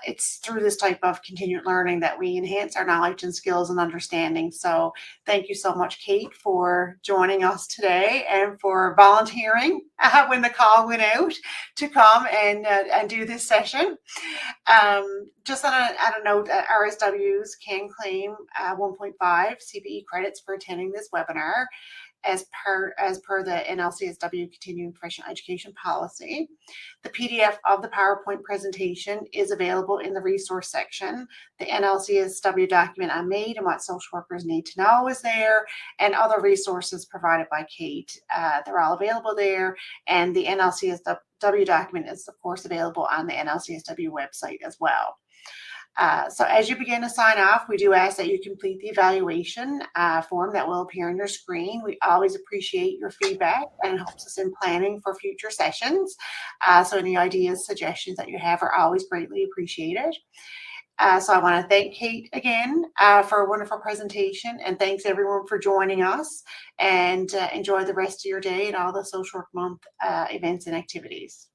It's through this type of continued learning that we enhance our knowledge and skills and understanding. So thank you so much, Kate, for joining us today and for volunteering when the call went out to come and do this session. Just on a note, RSWs can claim 1.5 CPE credits for attending this webinar as per the NLCSW Continuing Professional Education Policy. The PDF of the PowerPoint presentation is available in the resource section. The NLCSW document I made and what social workers need to know is there, and other resources provided by Kate. They're all available there, and the NLCSW document is, of course, available on the NLCSW website as well. So as you begin to sign off, we do ask that you complete the evaluation form that will appear on your screen. We always appreciate your feedback, and it helps us in planning for future sessions. So any ideas, suggestions that you have are always greatly appreciated. So I want to thank Kate again for a wonderful presentation, and thanks everyone for joining us, and enjoy the rest of your day and all the Social Work Month events and activities.